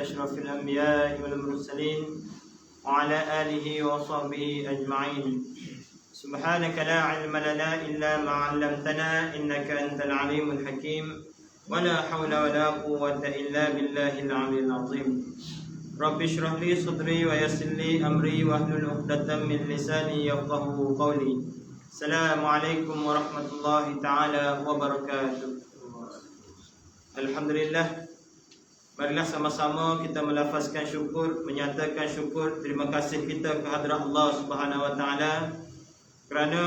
أشرف الأنبياء والمرسلين وعلى آله وصحبه أجمعين. سبحانك لا علم لنا إلا ما علمتنا إنك أنت العليم الحكيم ولا حول ولا قوة إلا بالله العلي العظيم. رب اشرح لي صدري ويسر لي أمري واحلل عقدة من لساني يفقهوا قولي. السلام عليكم ورحمة الله تعالى وبركاته. Alhamdulillah, marilah sama-sama kita melafazkan syukur, menyatakan syukur, terima kasih kita ke hadrat Allah Subhanahu wa taala kerana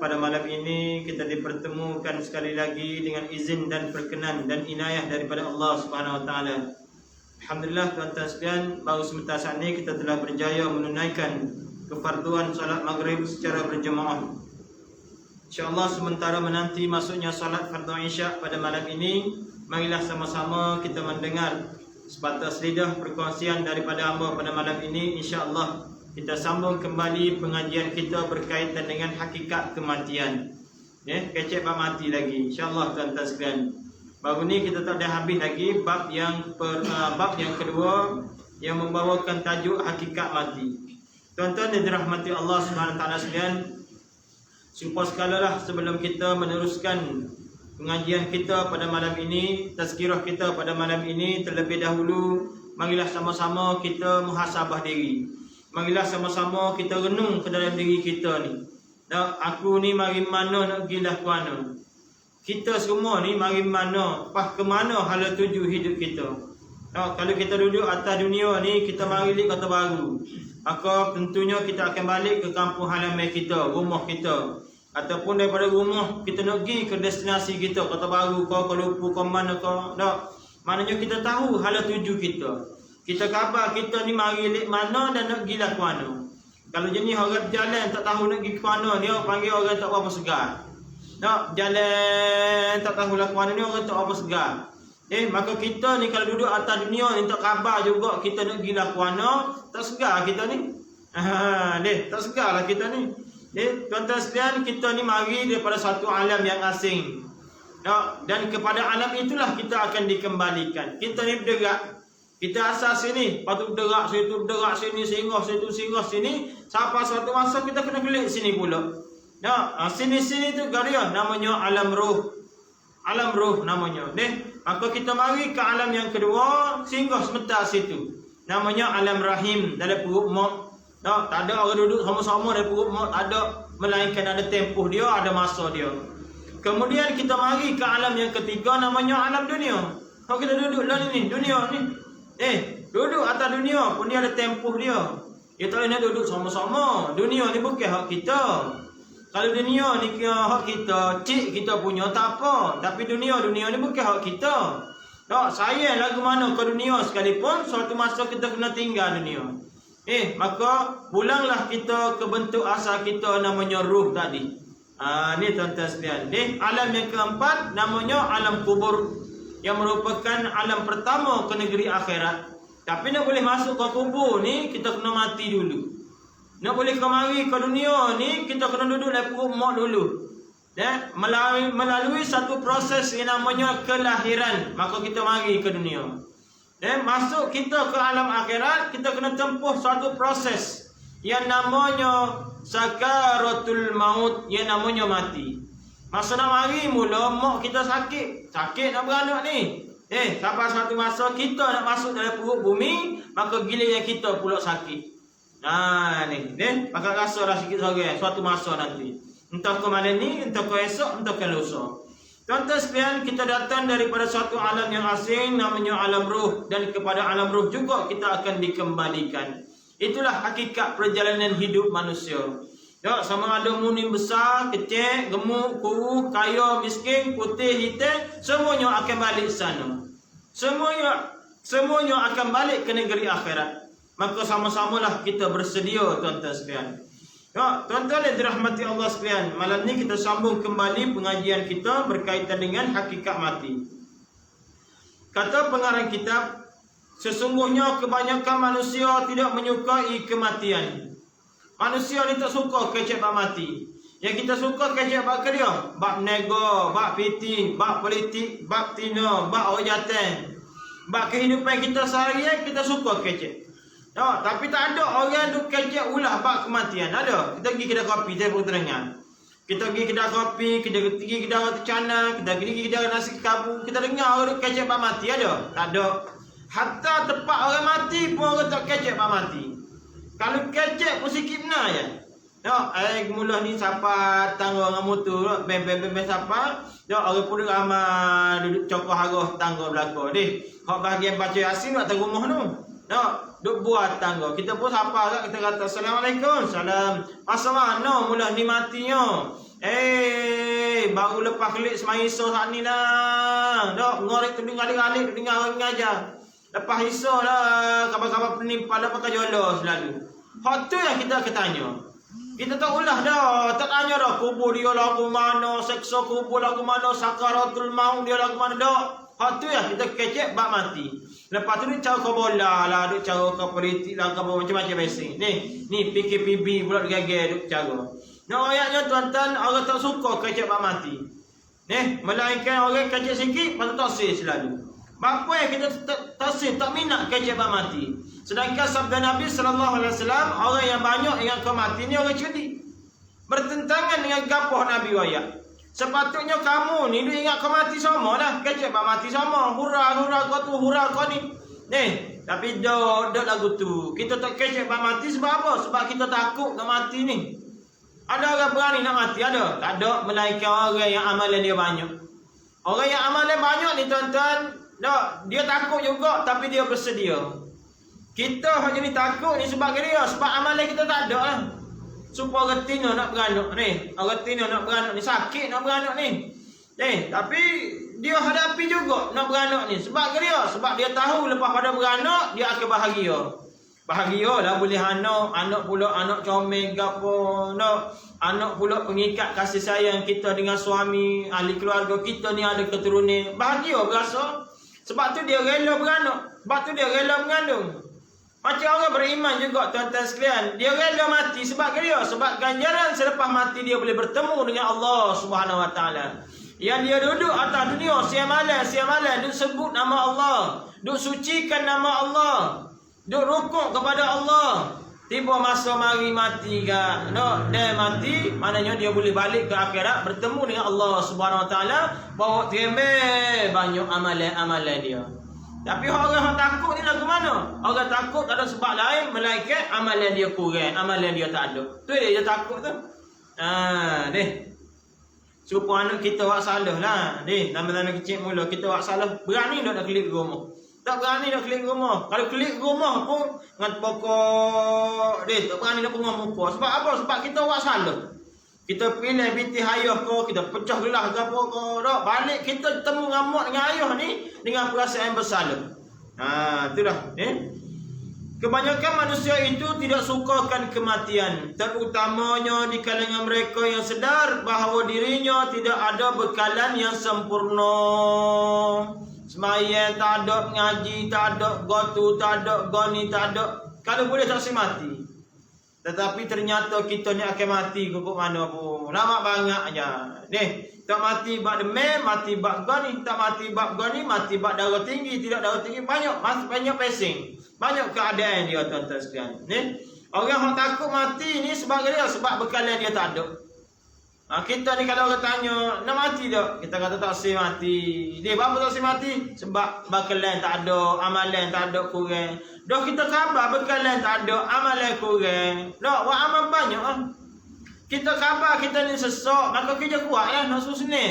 pada malam ini kita dipertemukan sekali lagi dengan izin dan perkenan dan inayah daripada Allah Subhanahu wa taala. Alhamdulillah tuan-tuan sekalian, baru sebentar saat ini kita telah berjaya menunaikan kefarduan salat maghrib secara berjemaah. InsyaAllah sementara menanti masuknya salat fardu isya pada malam ini, marilah sama-sama kita mendengar sebatas lidah perkongsian daripada hamba pada malam ini. InsyaAllah kita sambung kembali pengajian kita berkaitan dengan hakikat kematian. Kecek bab mati lagi, InsyaAllah tuan-tuan sekalian. Baru ni kita tak dah habis lagi bab yang kedua yang membawakan tajuk hakikat mati. Tuan-tuan yang dirahmati Allah Subhanahu wa taala sekalian, supaya sekalalah sebelum kita meneruskan pengajian kita pada malam ini, tazkirah kita pada malam ini, terlebih dahulu marilah sama-sama kita muhasabah diri. Marilah sama-sama kita renung ke dalam diri kita ni. Aku ni mari mana nak gilah ke mana? Kita semua ni mari mana, ke mana hala tuju hidup kita. Kalau kita duduk atas dunia ni, kita mari di Kota Baru, maka tentunya kita akan balik ke kampung halaman kita, rumah kita. Ataupun daripada rumah kita nak pergi ke destinasi kita, Kota Baru ke Kuala Lumpur ke mana ke. Maknanya kita tahu hala tuju kita. Kita khabar kita ni mari lik mana dan nak pergi lah ke mana. Kalau jenis orang berjalan tak tahu nak pergi ke mana, dia panggil orang tak berapa segar. Jalan tak tahu lah ke mana ni, orang tak berapa segar. Maka kita ni kalau duduk atas dunia ni tak khabar juga kita nak pergi lah ke mana, tak segar kita ni. Tak segar lah kita ni. Tuan-tuan sekalian, kita ni mari daripada satu alam yang asing. Dan kepada alam itulah kita akan dikembalikan. Kita ni berderak. Kita asal sini, patut berderak sini, singgah situ, singgah sini. Sampai suatu masa kita kena kelik sini pula. Sini-sini tu garia namanya alam roh. Alam roh namanya. Maka kita mari ke alam yang kedua, singgah sebentar situ. Namanya alam rahim, dalam perut mak. Tak ada orang duduk sama-sama dalam perut mak, tak ada. Melainkan ada tempoh dia, ada masa dia. Kemudian kita mari ke alam yang ketiga, namanya alam dunia. Kalau kita duduk lah ni, dunia ni. Duduk atas dunia pun dia ada tempoh dia. Dia tak boleh nak duduk sama-sama. Dunia ni bukan hak kita. Kalau dunia ni hak kita, cik kita punya tak apa. Tapi dunia ni bukan hak kita. Sayang lagu mana ke dunia sekalipun, suatu masa kita kena tinggal dunia. Maka pulanglah kita ke bentuk asal kita, namanya ruh tadi. Ni tuan-tuan sekalian. Alam yang keempat namanya alam kubur, yang merupakan alam pertama ke negeri akhirat. Tapi nak boleh masuk ke kubur ni, kita kena mati dulu. Nak boleh kemari ke dunia ni, kita kena duduk dalam perut mak dulu. Melalui satu proses yang namanya kelahiran, maka kita mari ke dunia. Masuk kita ke alam akhirat, kita kena tempuh satu proses yang namanya sakaratul maut, yang namanya mati. Masa nak mari mula, mak kita sakit nak beranak ni. Sampai satu masa kita nak masuk dalam perut bumi, maka giliran kita pula sakit. Maka rasalah sikit seorang suatu masa nanti. Entah ke malam ni, entah ke esok, entah ke lusa. Tuan-tuan sekalian, kita datang daripada suatu alam yang asing, namanya alam ruh. Dan kepada alam ruh juga kita akan dikembalikan. Itulah hakikat perjalanan hidup manusia. Sama ada munim besar, kecil, gemuk, kurus, kaya, miskin, putih, hitam, semuanya akan balik sana. Semuanya akan balik ke negeri akhirat. Maka sama-samalah kita bersedia, tuan-tuan sekalian. Tuan-tuan yang dirahmati Allah sekalian, malam ni kita sambung kembali pengajian kita berkaitan dengan hakikat mati. Kata pengarang kitab, sesungguhnya kebanyakan manusia tidak menyukai kematian. Manusia ni tak suka kecek bab mati. Yang kita suka kecek bab kerja, bab nego, bab piti, bab politik, bab tina, bab orang jatan. Bak kehidupan kita seharian kita suka kecek. No, tapi tak ada orang duk kecek ulah bak kematian. Ada. Kita pergi kedai kopi, saya pun terdengar. Kita pergi kedai kopi, kita pergi kedai roti canai, kita pergi kedai nasi kabu, kita dengar orang duk kecek bak mati. Ada? Tak ada. Hatta tempat orang mati pun orang tak kecek bak mati. Kalau kecek pun sikit benar je. No, mula ni siapa tangga dengan motor, bem siapa. No, orang pun ramai duduk cokoh harah tangga belakang. Deh, hak bahagian baca Yasin atas rumah tu. No, duk buat tangga. Kita pun sapa kat, kita kata Assalamualaikum. Salam. Masa mana mula ni matinya? Baru lepas kelik semai iso saat ni dah. Dok, ngorek tudung alik-alik dengar orang mengajar. Lepas iso dah, kabar-kabar pening pada pakai jolos selalu. Hak tu yang kita tanya. Kita tak ulah dah, tak tanya dah kubur dia lagu mana, seksa kubur lagu mana, sakaratul maut dia lagu mana dah. Hak tu yang kita kecek bak mati. Lepas tu dia cara kau bola lah, duk cara kau politik lah, kau macam-macam biasa. Ni PKPB pula gagal duk cara. Nah, ayatnya tuan-tuan, orang tak suka kecek bak mati. Melainkan orang kecek sikit, patut taksir selalu. Bapa yang kita taksir, tak minat kecek bak mati. Sedangkan sabda Nabi SAW, orang yang banyak ingat kau mati ni orang cerdik. Bertentangan dengan gapoh Nabi wayak. Sepatutnya kamu ni duk ingat kau mati sama dah. Kecek bak mati sama. Hurra kau tu, hurra kau ni. Tapi dok lagu tu. Kita tak kecek bak mati sebab apa? Sebab kita takut nak mati ni. Ada orang berani nak mati? Ada? Tak ada. Melainkan orang yang amalan dia banyak. Orang yang amalan banyak ni tuan-tuan, dia takut juga tapi dia bersedia. Kita hanya ni takut ni sebab dia. Sebab amalan kita tak ada lah. Supaya orang tina nak beranak ni. Orang tina nak beranak ni. Sakit nak beranak ni. Tapi dia hadapi juga nak beranak ni. Sebab dia. Sebab dia tahu lepas pada beranak, dia akan bahagia. Bahagia lah boleh anak. Anak pula anak comel gapo. Anak pula pengikat kasih sayang kita dengan suami. Ahli keluarga kita ni ada keturunan. Bahagia berasa. Sebab tu dia rela beranak. Sebab tu dia rela mengandung. Macam orang beriman juga tuan-tuan sekalian. Dia rela mati sebab dia. Sebab ganjaran selepas mati dia boleh bertemu dengan Allah Subhanahu Wa Taala. Yang dia duduk atas dunia siang malam duk sebut nama Allah, duk sucikan nama Allah, duk rukuk kepada Allah. Tiba masa mari mati ke, dia mati, maknanya dia boleh balik ke akhirat bertemu dengan Allah Subhanahu Wa Taala, bawa terembel banyak amalan-amalan dia. Tapi orang yang takut ni lagu mana? Orang takut tak ada sebab lain, melainkan amalan dia kurang, amalan dia tak ada. Tu dia takut tu. Supaya anak kita buat salah lah. Nama-nama kecil mula kita buat salah. Berani tak nak klik rumah? Tak berani nak klik rumah. Kalau klik rumah pun dengan pokok tak berani nak pengah muka. Sebab apa? Sebab kita buat salah. Kita pilih binti ayah kau, kita pecah gelas ke apa kau, balik kita temu ngamuk dengan ayah ni dengan perasaan bersalah. Itulah. Kebanyakan manusia itu tidak sukakan kematian, terutamanya di kalangan mereka yang sedar bahawa dirinya tidak ada bekalan yang sempurna. Sembahyang tak ada, mengaji tak ada, gotu tak ada, goni tak ada. Kalau boleh saksi mati. Tetapi ternyata kita ni akan mati ke mana pun. Lama banyak aja. Tak mati bab demam, mati bab gani, tak mati bab gani, mati bab darah tinggi, tidak darah tinggi, banyak pesing. Banyak keadaan dia tuan-tuan sekalian. Orang yang takut mati ni sebab dia, sebab bekalan dia tak ada. Kita ni kalau orang tanya, nak mati tak? Kita kata tak si mati. Dia apa tak si mati? Sebab bekalan tak ada, amalan tak ada, kurang. Dah kita khabar bekalan tak ada, amalan kurang. Buat amal banyak . Kita khabar kita ni sesak, maka kerja kuat lah, nak susah.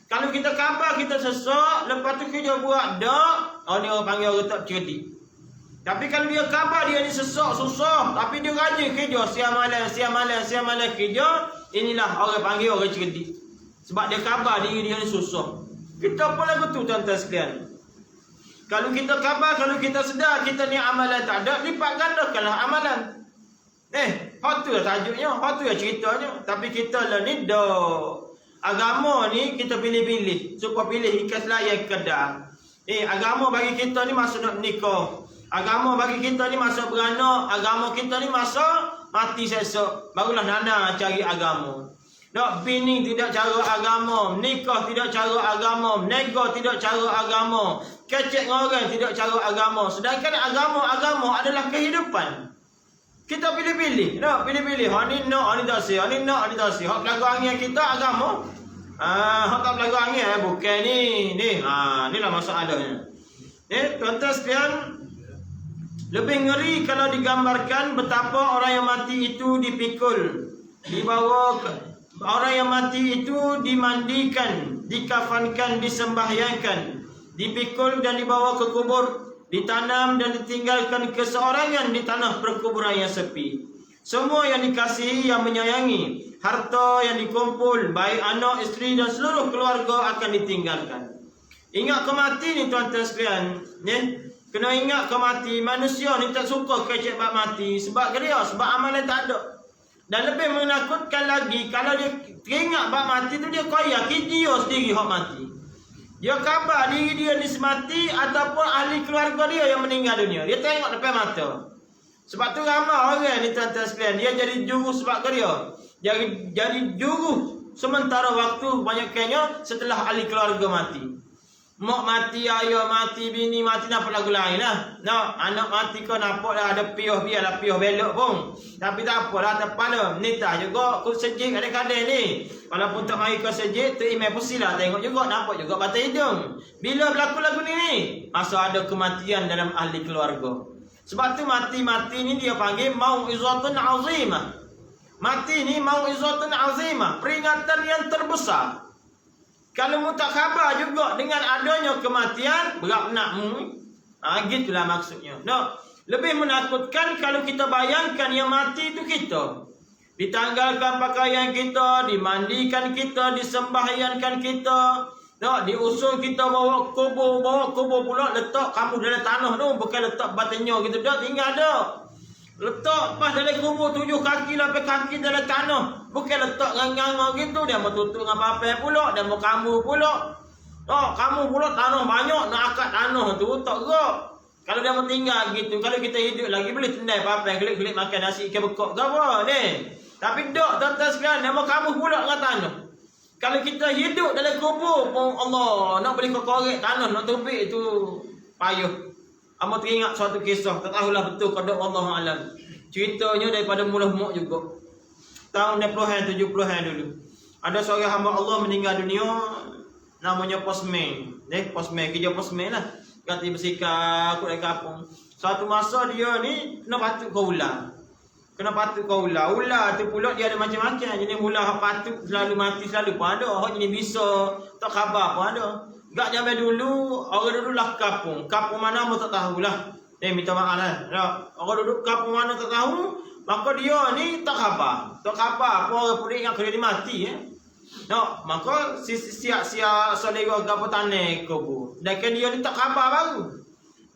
Kalau kita khabar kita sesak, lepas tu kerja buat dak, ni orang panggil orang tak cerdik. Tapi kalau dia khabar dia ni sesak, susah, tapi dia rajin kerja, siang malam kerja, inilah orang panggil orang cerdik. Sebab dia khabar diri dia ni susah. Kita pun lagu tu tuan-tuan sekalian. Kalau kita khabar, kalau kita sedar kita ni amalan tak ada, lipat gandakanlah amalan. Hak tu lah tajuknya, hak tu lah ceritanya. Tapi kita lah ni agama ni kita pilih-pilih. Supaya pilih ikhlas layan kedar. Agama bagi kita ni masa nak nikah. Agama bagi kita ni masa beranak. Agama kita ni masa mati sesok. Barulah nana cari agama. Nak bini tidak cara agama, nikah tidak cara agama, nego tidak cara agama, kecek orang tidak cara agama. Sedangkan agama adalah kehidupan. Kita pilih-pilih, nak pilih-pilih. Hak ni nak, hak ni tak si, hak ni nak, hak ni tak si. Hak pelaku angin kita agama. Hak tak pelaku angin bukan ni. Inilah masalahnya. Tuan-tuan sekalian, lebih ngeri kalau digambarkan betapa orang yang mati itu dipikul, dibawa ke orang yang mati itu dimandikan, dikafankan, disembahyangkan, dipikul dan dibawa ke kubur, ditanam dan ditinggalkan keseorangan di tanah perkuburan yang sepi. Semua yang dikasihi, yang menyayangi, harta yang dikumpul, baik anak, isteri dan seluruh keluarga akan ditinggalkan. Ingat kemati ni tuan-tuan sekalian, kena ingat kemati. Manusia ni tak suka kecek bab mati sebab dia, sebab amalan tak ada. Dan lebih menakutkan lagi, kalau dia teringat bab mati tu, dia koyak dia sendiri hak mati. Dia khabar diri dia ni semati ataupun ahli keluarga dia yang meninggal dunia. Dia tengok depan mata. Sebab tu ramai orang ni tuan-tuan sekalian, dia jadi juru sebab dia. Jadi juru sementara waktu banyaknya setelah ahli keluarga mati. Mak mati, ayah mati, bini mati, nampak lagu lain lah. Anak mati kau nampak dah ada piuh, biarlah piuh belok pun. Tapi tak apalah, tak apa. Ni tak juga, aku sejik kadang-kadang ni. Walaupun tak mari kau sejik, tu email pusilah tengok juga, nampak juga batang hidung. Bila berlaku lagu ni? Masa ada kematian dalam ahli keluarga. Sebab tu mati-mati ni dia panggil mau'izatun azimah. Mati ni mau'izatun azimah, peringatan yang terbesar. Kalau mu tak khabar juga dengan adanya kematian, berat nak mu. Gitulah maksudnya. Lebih menakutkan kalau kita bayangkan yang mati itu kita. Ditanggalkan pakaian kita, dimandikan kita, disembahyangkan kita. Diusul kita bawa kubur pula, letak kamu dalam tanah tu, bukan letak batanya gitu dah, tinggal dah. Letak pas dalam kubur 7 kaki 8 kaki dalam tanah. Bukan letak ngang-ngang gitu. Dia mau tutup dengan apa-apa pula. Dia mau kamu pula. Kamu pula tanah banyak. Nak akad tanah tu tak gerak. Kalau dia mau tinggal gitu, kalau kita hidup lagi boleh tendai apa-apa, kelip-kelip makan nasi ikan bekok ke apa ni. Tapi tak, tuan-tuan sekalian, dia mau kamu pula dengan tanah. Kalau kita hidup dalam kubur pun Allah nak boleh korek tanah, nak tubik tu payah. Amat teringat suatu kisah, tak tahulah betul kodok Allah alam. Ceritanya daripada mula mak juga. Tahun 60-an 70-an dulu. Ada seorang hamba Allah meninggal dunia, namanya Posman. Posman, kerja Posman lah. Ganti bersikap aku dari kampung. Suatu masa dia ni kena patuk ke ular. Kena patuk ke ular. Ular tu pula dia ada macam-macam. Jenis ular hak patuk selalu mati selalu pun ada. Hak jenis bisa tak khabar pun ada. Gak zaman dulu, orang duduk lah kampung. Kampung mana pun tak tahulah. Minta maaf lah. Orang duduk kampung mana tak tahu, maka dia ni tak khabar. Tak khabar apa orang pun ingat dia mati. Maka siap-siap saudara gapo tanah kubur. Dan dia ni tak khabar baru.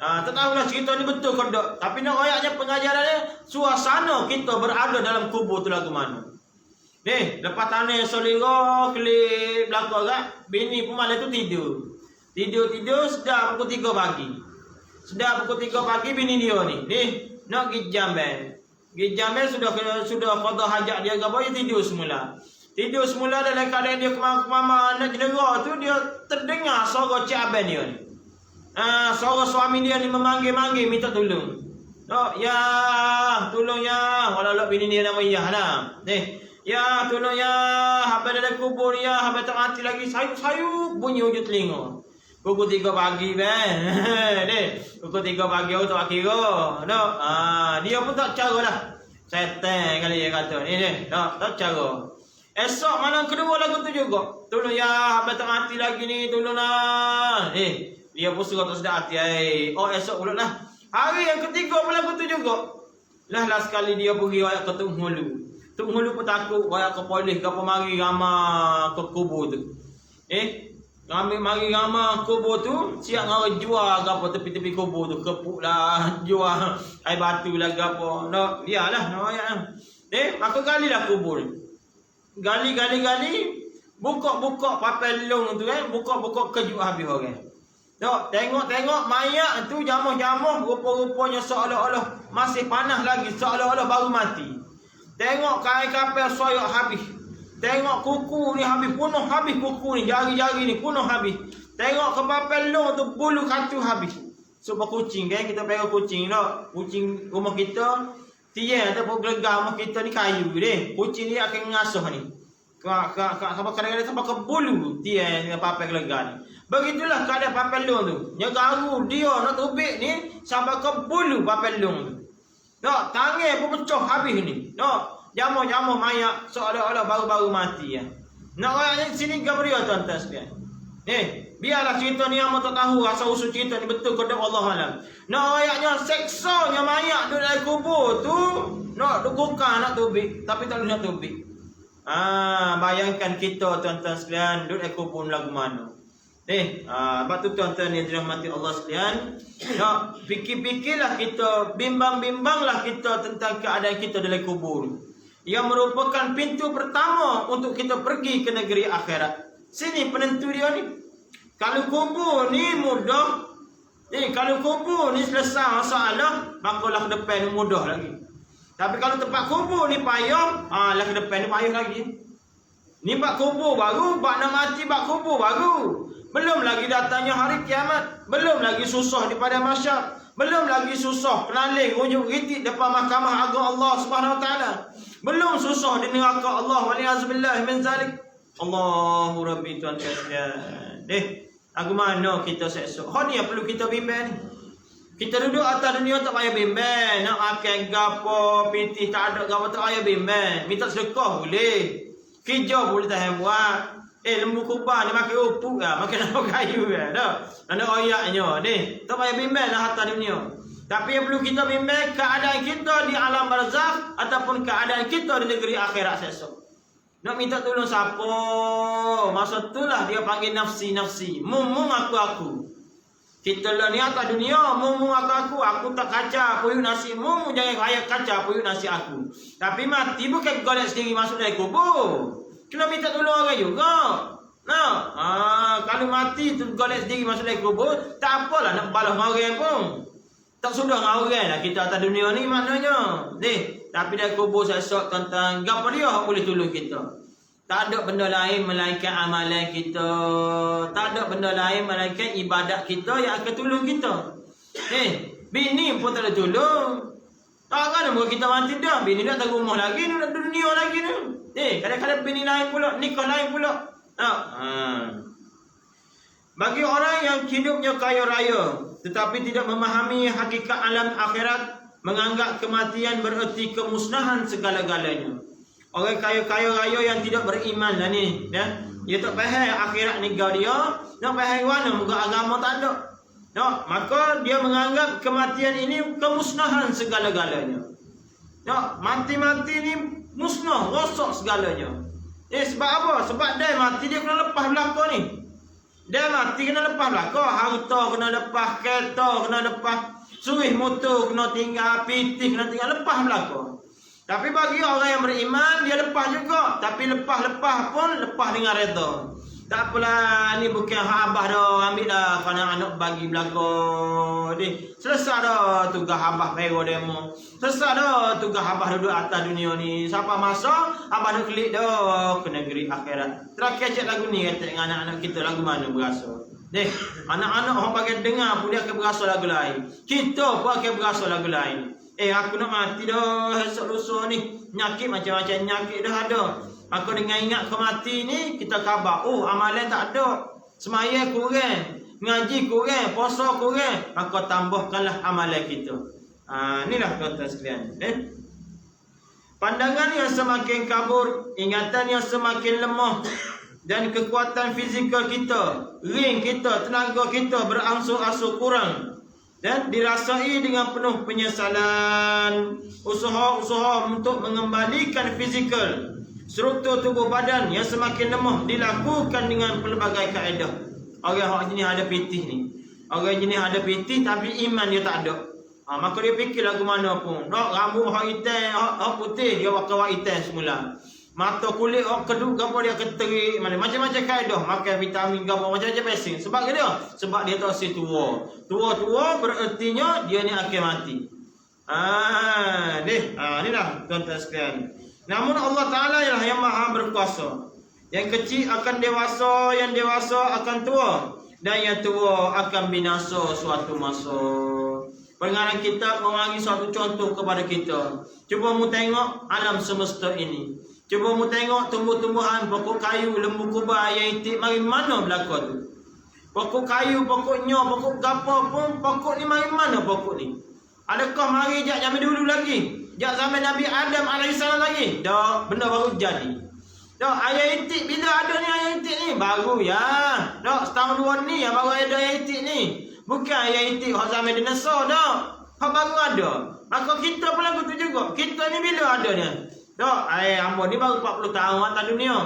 Tak tahulah cerita ni betul ke tak. Tapi nak ayatnya pengajaran dia, suasana kita berada dalam kubur tu lagu mana. Lepas tanah saudara kelip belakang kat, bini pun malam tu tidur. Tidur sudah pukul 3 pagi. Sudah pukul 3 pagi bini dia ni. Nak pergi Jamban. Pergi Jamban sudah qada hajat dia ke apa, dia tidur semula. Tidur semula dalam keadaan dia kemama nak jenera tu, dia terdengar suara Cik Abang dia ni. Suara suami dia ni memanggil-manggil minta tolong. Ya, tolong ya. Walau bini dia nama Iyah lah. Ya, tolong ya. Habis dalam kubur ya. Habis tak mati lagi. Sayup bunyi hujung telinga. Pukul 3 pagi Pukul 3 pagi aku tak kira. Dia pun tak cara lah. Setan kali dia kata. Tak cara. Esok malam kedua lagu tu juga. Tolong ya. Habis tak mati lagi ni. Tolong lah. Dia pun suruh tak sedap hati. Esok pula lah. Hari yang ketiga pun lagu tu juga. Lah sekali dia pergi ayat ke Tung Hulu. Tung Hulu pun takut ayat ke polis ke apa mari ramah ke kubur tu. Mari ramah kubur tu, siap ngara jual ke apa tepi-tepi kubur tu. Kepuk lah, jual air batu lah ke apa. Biarlah nak ayat lah. Maka galilah kubur. Gali. Buka papai long tu buka kejut habis orang. Tengok mayat tu jamuh-jamuh, rupa-rupanya seolah-olah masih panas lagi, seolah-olah baru mati. Tengok kain kapal soyak habis. Tengok kuku ni habis, penuh habis kuku ni, jari-jari ni penuh habis. Tengok ke papelong tu, bulu katu habis. Sebab kucing kan, kita pegang kucing tak? Kucing rumah kita, tiang ataupun gelegah rumah kita ni kayu deh. Kucing ni akan ngasuh ni. Kadang-kadang sampai ke bulu tiang dengan papel gelegah ni. Begitulah keadaan papelong tu. Yang garu dia nak tubik ni sampai ke bulu papelong tu. Tak, tangan pun pecah habis ni. Tak. Jamur-jamur mayat seolah-olah baru-baru mati ya. Nak ayat sini Gabriel tuan-tuan sekalian. Biarlah cerita ni amat tak tahu asal usul cerita ni betul ke tak, Allah alam. Nak ayatnya seksanya mayat duduk dalam kubur tu, nak dukukah nak tubik, tapi tak boleh nak tubik. Bayangkan kita tuan-tuan sekalian duduk dalam kubur lagu mana. Sebab tu tuan-tuan yang dirahmati Allah sekalian, nak fikir-fikirlah kita, bimbang-bimbanglah kita tentang keadaan kita dalam kubur, yang merupakan pintu pertama untuk kita pergi ke negeri akhirat. Sini penentu dia ni. Kalau kubur ni mudah, kalau kubur ni selesai masalah, makalah ke depan ni mudah lagi. Tapi kalau tempat kubur ni payah, lah ke depan ni payah lagi. Ni bak kubur baru, bak nak mati bak kubur baru. Belum lagi datangnya hari kiamat, belum lagi susah di padang mahsyar, belum lagi susah kenaling unjuk ritik depan mahkamah agung Allah Subhanahu Wa Taala. Belum susah di neraka Allah, waliazubillah min zalik. Allahu Rabbi tuan sekalian. Lagu mana kita esok? Ni yang perlu kita bimbang ni. Kita duduk atas dunia tak payah bimbang. Nak makan gapo, pitih tak ada gapo tak payah bimbang. Minta sedekah boleh. Kerja boleh tahan buat. Lembu kubah ni makan upuk lah, makan apa kayu lah. Tak ada oyaknya. Tak payah bimbang lah atas dunia. Tapi yang perlu kita bimbang keadaan kita di alam barzakh ataupun keadaan kita di negeri akhirat esok. Nak minta tolong siapa? Masa itulah dia panggil nafsi-nafsi. Mum aku. Kita lah ni atas dunia, mum aku tak kaca puyuk nasi. Mum jangan kaya kaca puyuk nasi aku. Tapi mati bukan golek sendiri masuk dari kubur. Kena minta tolong orang juga. Kalau mati tu golek sendiri masuk dari kubur, tak apalah nak balas orang pun. Tak sudah dengan orang lah kita atas dunia ni maknanya. Tapi dah kubur esok tentang apa dia boleh tolong kita. Tak ada benda lain melainkan amalan kita. Tak ada benda lain melainkan ibadat kita yang akan tolong kita. Bini pun tak ada tolong. Takkan muka kita mati dah. Bini dah tak rumah lagi, dah dunia lagi ni. Kadang-kadang bini lain pula, nikah lain pula. Bagi orang yang hidupnya kaya raya tetapi tidak memahami hakikat alam akhirat, menganggap kematian bererti kemusnahan segala-galanya. Orang kaya-kaya raya yang tidak beriman lah ni, dia tak faham akhirat ni kau dia, nak faham mana muka agama tak ada. Maka dia menganggap kematian ini kemusnahan segala-galanya. Mati-mati ni musnah, rosak segalanya. Sebab apa? Sebab dia mati dia kena lepas belakang ni. Dia mati kena lepas belakang, harta kena lepas, kereta kena lepas, suih motor kena tinggal, pitih kena tinggal, lepas belakang. Tapi bagi orang yang beriman, dia lepas juga. Tapi lepas-lepas pun lepas dengan reda. Tak apalah, ni bukan hak abah dah, ambil dah kerana anak bagi belakang. Selesai dah tugas abah pego demo. Selesai dah tugas abah duduk atas dunia ni. Siapa masa abah nak klik dah ke negeri akhirat. Terakhir cek lagu ni kata dengan anak-anak kita, lagu mana berasa. Anak-anak orang bagian dengar pun dia akan berasa lagu lain. Kita pun akan berasa lagu lain. Aku nak mati dah esok lusa ni. Nyakit macam-macam nyakit dah ada. Maka dengan ingat kemati ni, kita khabar, amalan tak ada. Semaya kurang, ngaji kurang, puasa kurang. Maka tambahkanlah amalan kita. Inilah tuan-tuan sekalian. Pandangan yang semakin kabur, ingatan yang semakin lemah, dan kekuatan fizikal kita, ring kita, tenaga kita berangsur-angsur kurang. Dan dirasai dengan penuh penyesalan. Usaha-usaha untuk mengembalikan fizikal, struktur tubuh badan yang semakin lemah dilakukan dengan pelbagai kaedah. Orang jenis ada pitih ni, orang jenis ada pitih tapi iman dia tak ada. Maka dia fikir lagu mana pun. Rambut hak hitam, hak putih dia wakar hitam semula. Mata kulit hak keduk gapo dia keterik, macam-macam kaedah, makan vitamin gapo macam-macam pesing. Sebab dia? Sebab dia tak si tua. Tua-tua berertinya dia ni akan mati. Inilah tuan-tuan sekalian. Namun Allah Ta'ala ialah yang maha berkuasa. Yang kecil akan dewasa, yang dewasa akan tua, dan yang tua akan binasa suatu masa. Pengarang kitab membagi suatu contoh kepada kita. Cuba mu tengok alam semesta ini. Cuba mu tengok tumbuh-tumbuhan, pokok kayu, lembu kubah, iaitu mari mana belaka tu. Pokok kayu, pokok nyo, pokok gapa pun, pokok ni mari mana pokok ni? Adakah mari jak zaman dulu lagi? Jak zaman Nabi Adam AS lagi? Tak, benda baru jadi. Tak, ayat itik bila ada ni ayat itik ni? Baru ya. Tak, setahun dua ni yang baru ada ayat itik ni. Bukan ayat itik hak zaman dinosaur tak. Hak baru ada. Maka kita pun lagu tu juga. Kita ni bila ada ni? Tak, hamba ni baru 40 tahun atas dunia.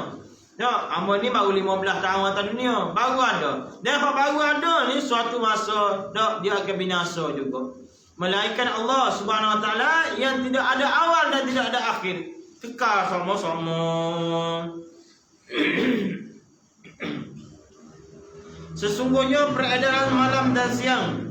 Tak, hamba ni baru 15 tahun atas dunia. Baru ada. Dan hak baru ada ni suatu masa tak, dia akan binasa juga. Melainkan Allah Subhanahu Wa Taala yang tidak ada awal dan tidak ada akhir, kekal sama-sama. Sesungguhnya peredaran malam dan siang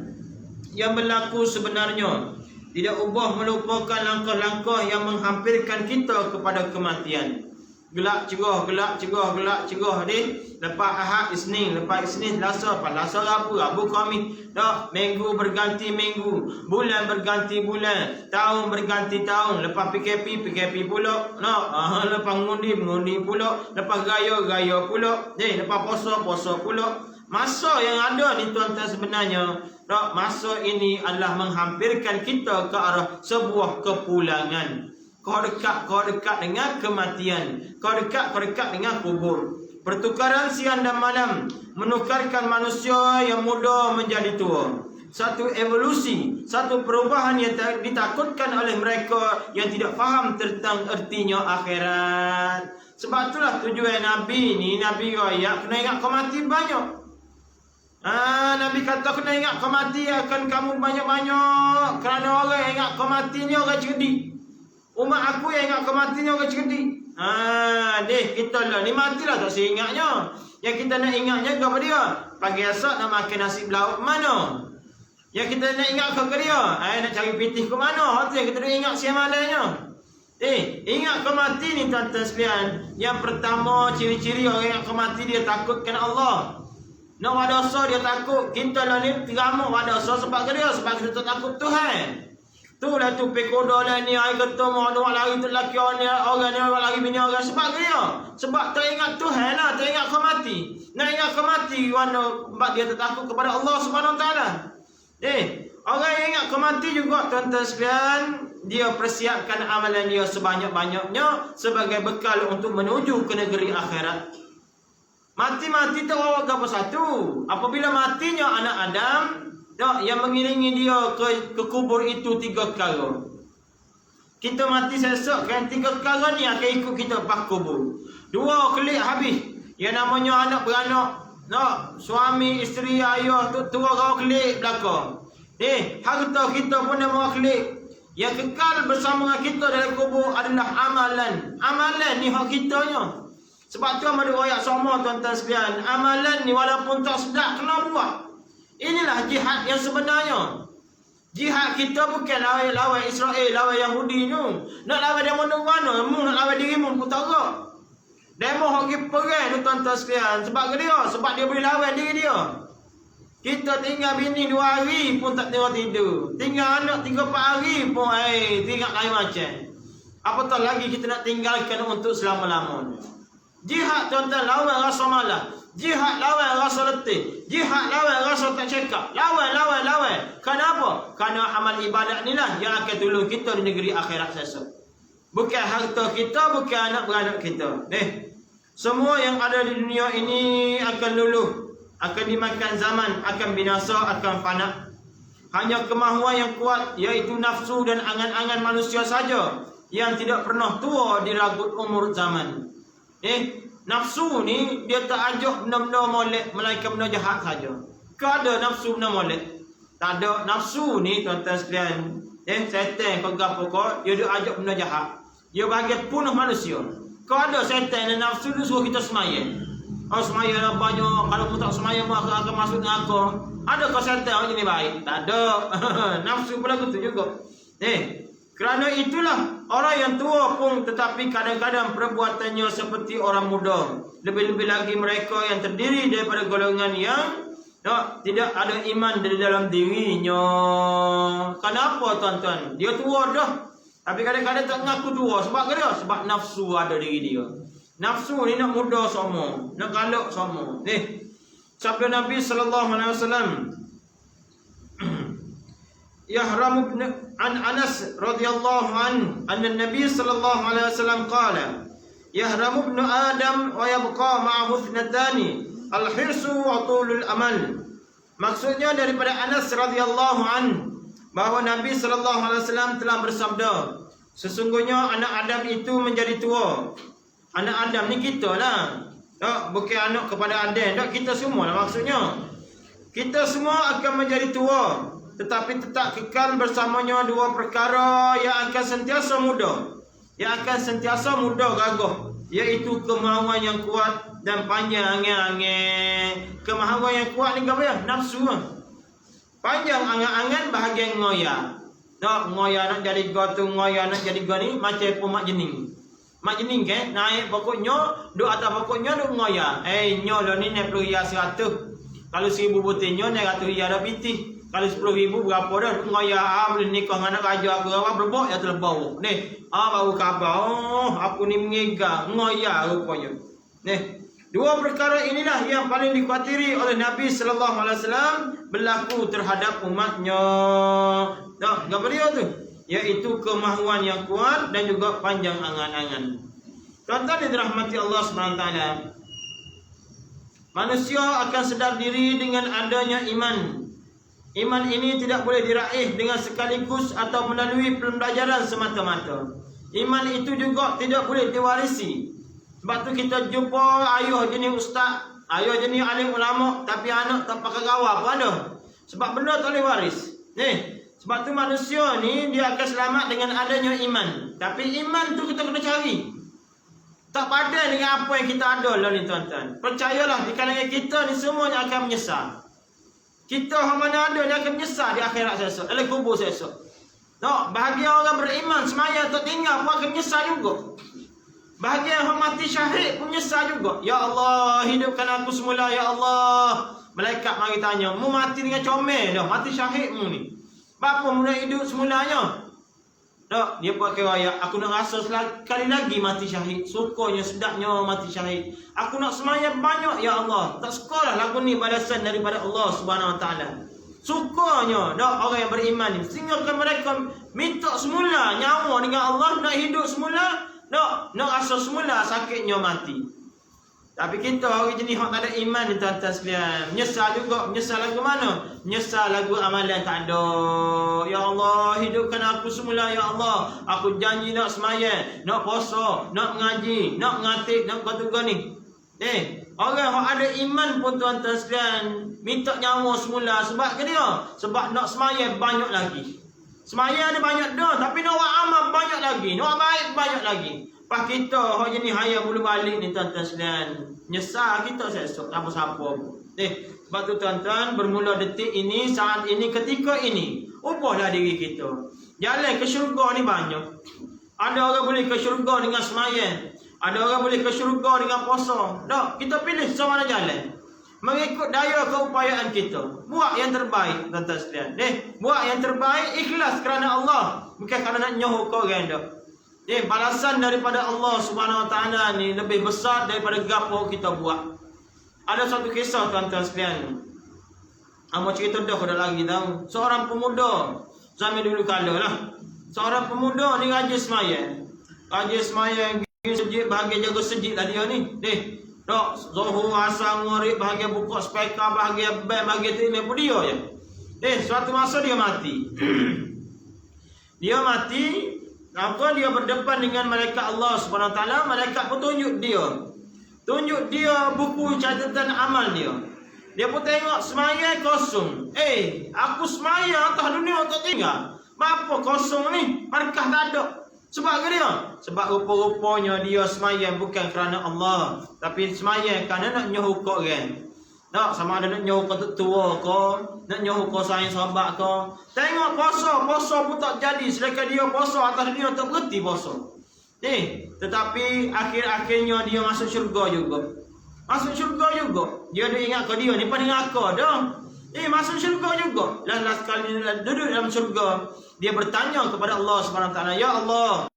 yang berlaku sebenarnya tidak ubah melupakan langkah-langkah yang menghampirkan kita kepada kematian. Gelak cerah, gelak cerah, gelak cerah ni. Lepas Ahad, Isnin, lepas Isnin, Selasa, Selasa Rabu, Rabu Khamis. Dah, minggu berganti minggu, bulan berganti bulan, tahun berganti tahun. Lepas PKP, PKP pula. Nah, lepas mengundi, mengundi pula. Lepas raya, raya pula. Lepas puasa, puasa pula. Masa yang ada ni tuan-tuan sebenarnya, masa ini adalah menghampirkan kita ke arah sebuah kepulangan. Kau dekat dengan kematian. Kau dekat dengan kubur. Pertukaran siang dan malam menukarkan manusia yang muda menjadi tua. Satu evolusi, satu perubahan yang ditakutkan oleh mereka yang tidak faham tentang ertinya akhirat. Sebab itulah tujuan Nabi ni, Nabi raya kena ingat kau mati banyak. Nabi kata kena ingat kau mati akan kamu banyak-banyak. Kerana orang yang ingat kau mati ni orang cerdik. Umat aku yang ingat kau mati ni orang cerdik. Kita lah ni matilah tak seingatnya. Yang kita nak ingatnya kepada dia, pagi esok nak makan nasi belauk mana? Yang kita nak ingat ke dia, nak cari pitih ke mana? Hati yang kita nak ingat siang malamnya. Ingat kau mati ni tuan-tuan sekalian. Yang pertama ciri-ciri orang ingat kau mati, dia takutkan Allah. Nak buat dosa dia takut. Kita lah ni teramuk buat dosa sebab ke dia, sebab kita takut Tuhan. Itulah tu pekoda lah ni, air ketemu orang lari tu lelaki orang ni lari bini orang sebab dia. Sebab teringat Tuhan lah, teringat kau mati. Nak ingat kau mati mana sebab dia tertakut kepada Allah Subhanahu Wa Taala. Orang yang ingat kau mati juga tuan-tuan sekalian, dia persiapkan amalan dia sebanyak-banyaknya sebagai bekal untuk menuju ke negeri akhirat. Mati-mati tu awak apa satu? Apabila matinya anak Adam, yang mengiringi dia ke kubur itu 3 perkara. Kita mati sesok kan 3 perkara ni akan ikut kita pas kubur. 2 kelik habis. Yang namanya anak beranak, suami, isteri, ayah tu tua kau kelik belaka. Harta kita pun dah mau kelik. Yang kekal bersama kita dalam kubur adalah amalan. Amalan ni hak kitanya. Sebab tu ada ayat sama tuan-tuan sekalian. Amalan ni walaupun tak sedap kena buat. Inilah jihad yang sebenarnya. Jihad kita bukan lawan Israel, lawan Yahudi tu. Nak lawan demo mana? Mu nak lawan dirimu pun tak gerak. Demo hak pergi perang tu tuan-tuan sekalian. Sebab ke dia? Sebab dia boleh lawan diri dia. Kita tinggal bini 2 hari pun tak tengok tidur. Tinggal anak 3-4 hari pun tinggal lain macam. Apatah lagi kita nak tinggalkan untuk selama-lamanya. Jihad tuan-tuan lawan rasa malas. Jihad lawan rasa letih. Jihad lawan rasa tak cekap. Lawan. Kenapa? Kerana amal ibadat ni lah yang akan tolong kita di negeri akhirat sesat. Bukan harta kita, bukan anak beranak kita. Semua yang ada di dunia ini akan luluh, akan dimakan zaman, akan binasa, akan fana. Hanya kemahuan yang kuat, iaitu nafsu dan angan-angan manusia saja yang tidak pernah tua di ragut umur zaman. Nafsu ni dia tak ajak benda-benda molek, melainkan benda jahat saja. Kau ada nafsu benda molek? Tak ada. Nafsu ni tuan-tuan sekalian, setan kau gapo kau, dia ajak benda jahat. Dia bagi punuh manusia. Kau ada setan dan nafsu tu suruh kita semayang. Semayang lah banyak. Kalau kau tak semayang maka akan masuk neraka. Ada kau setan orang ni baik? Tak ada. Nafsu pula gitu juga. Kerana itulah orang yang tua pun tetapi kadang-kadang perbuatannya seperti orang muda. Lebih-lebih lagi mereka yang terdiri daripada golongan yang tidak ada iman di dalam dirinya. Kenapa tuan-tuan? Dia tua dah, tapi kadang-kadang tak mengaku tua. Sebab apa dia? Sebab nafsu ada diri dia. Nafsu ni nak muda semua, nak galak semua. Sabda Nabi SAW, Yahram ibn an Anas radhiyallahu anna Nabi sallallahu alaihi wasallam qala Yahram ibn Adam wa yabqa ma'ahu ithnatani al-hirsu wa tulul amal. Maksudnya daripada Anas radhiyallahu an bahawa Nabi sallallahu alaihi wasallam telah bersabda, sesungguhnya anak Adam itu menjadi tua. Anak Adam ni kita lah. Tak, bukan anak kepada Adam, tak, kita semua lah maksudnya. Kita semua akan menjadi tua, tetapi tetap kekal bersamanya dua perkara yang akan sentiasa muda. Yang akan sentiasa muda gagah, iaitu kemahuan yang kuat dan panjang angan-angan. Kemahuan yang kuat ni apa ya? Nafsu. Panjang angan-angan bahagian ngoya. Tak, ngoya nak jadi gotu, ngoya nak jadi gani macam pun mak jening. Mak jening ke naik pokoknya, duk atas pokoknya duk ngoya. Nyo lo ni nak perlu hias 100. Kalau 1000 butinyo naik 100 hias dah pitih. Kalau 10,000 berapa dah ngoyak boleh nikah dengan anak raja ke apa berbok ya terbau. Baru khabar. Aku ni mengigak ngoyak rupanya. Dua perkara inilah yang paling dikhawatiri oleh Nabi sallallahu alaihi wasallam berlaku terhadap umatnya. Tak, apa dia tu? Iaitu kemahuan yang kuat dan juga panjang angan-angan. Tuan-tuan dirahmati Allah SWT, manusia akan sedar diri dengan adanya iman. Iman ini tidak boleh diraih dengan sekaligus atau melalui pembelajaran semata-mata. Iman itu juga tidak boleh diwarisi. Sebab tu kita jumpa ayah jenis ustaz, ayah jenis alim ulama, tapi anak tak pakai gawa pun ada. Sebab benda tak boleh waris. Sebab tu manusia ni dia akan selamat dengan adanya iman. Tapi iman tu kita kena cari. Tak padan dengan apa yang kita ada lah ni tuan-tuan. Percayalah di kalangan kita ni semuanya akan menyesal. Kita yang mana ada dia akan menyesal di akhirat esok, dalam kubur esok. Tak, bahagia orang beriman semaya tak tinggal pun akan menyesal juga. Bahagia orang mati syahid pun menyesal juga. Ya Allah, hidupkan aku semula ya Allah. Malaikat mari tanya, mu mati dengan comel dah, mati syahid mu ni. Bapa mu nak hidup semulanya? Tak, dia buat kira aku nak rasa sekali lagi mati syahid. Sukanya sedapnya mati syahid. Aku nak semayang banyak ya Allah. Tak sukalah lagu ni balasan daripada Allah Subhanahu Wa Taala. Sukanya dak orang yang beriman ni, sehingga mereka minta semula nyawa dengan Allah, nak hidup semula, nak rasa semula sakitnya mati. Tapi kita orang jenis hak tak ada iman ni tuan-tuan sekalian, menyesal juga. Menyesal lagu mana? Menyesal lagu amalan tak ada. Ya Allah, hidupkan aku semula ya Allah. Aku janji nak semayang, nak puasa, nak mengaji, nak mengatik, nak buat ni. Orang yang ada iman pun tuan-tuan sekalian minta nyawa semula. Sebab ke dia? Sebab nak semayang banyak lagi. Semayang ni banyak dah, tapi nak buat amal banyak lagi, nak buat baik banyak lagi. Pas kita hak jenis haya bulu balik ni tuan-tuan sekalian, nyesal kita esok siapa-siapa pun. Sebab tu tuan-tuan, bermula detik ini, saat ini, ketika ini, ubahlah diri kita. Jalan ke syurga ni banyak. Ada orang boleh ke syurga dengan semayang, ada orang boleh ke syurga dengan puasa. Tak, kita pilih sama jalan, mengikut daya keupayaan kita. Buat yang terbaik tuan-tuan sekalian. Buat yang terbaik, ikhlas kerana Allah, bukan kerana nak nyoh kau orang dah. Balasan daripada Allah Subhanahu Wa Taala ni lebih besar daripada gapo kita buat. Ada satu kisah tuan-tuan sekalian. Amo cerita dah dah lagi tahu. Seorang pemuda zaman dulu kala lah. Seorang pemuda ni rajin semayang. Rajin semayang sejid bahagian jaga sejid lah dia ni. Dok Zuhur, Asar, Maghrib bahagian buka speaker, bahagian band, bahagian tu ni pun dia je. Suatu masa dia mati. Dia mati. Apa dia berdepan dengan malaikat Allah Subhanahu Wa Taala, malaikat pun tunjuk dia buku catatan amal dia. Dia pun tengok semayang kosong. Aku semayang atas dunia tak tinggal. Apa kosong ni? Markah tak ada. Sebab ke dia? Sebab rupa-rupanya dia semayang bukan kerana Allah, tapi semayang kerana nak nyoh hukum orang. Tak, sama ada nak nyahu kau tua kau, nak nyahu kau sayang sahabat kau. Tengok puasa pun tak jadi. Sedangkan dia puasa atas dia tak berhenti puasa. Tetapi akhir-akhirnya dia masuk syurga juga. Masuk syurga juga. Dia ada ingat kau dia ni pada ngakak dah. Masuk syurga juga. Last kali duduk dalam syurga, dia bertanya kepada Allah SWT, Ya Allah,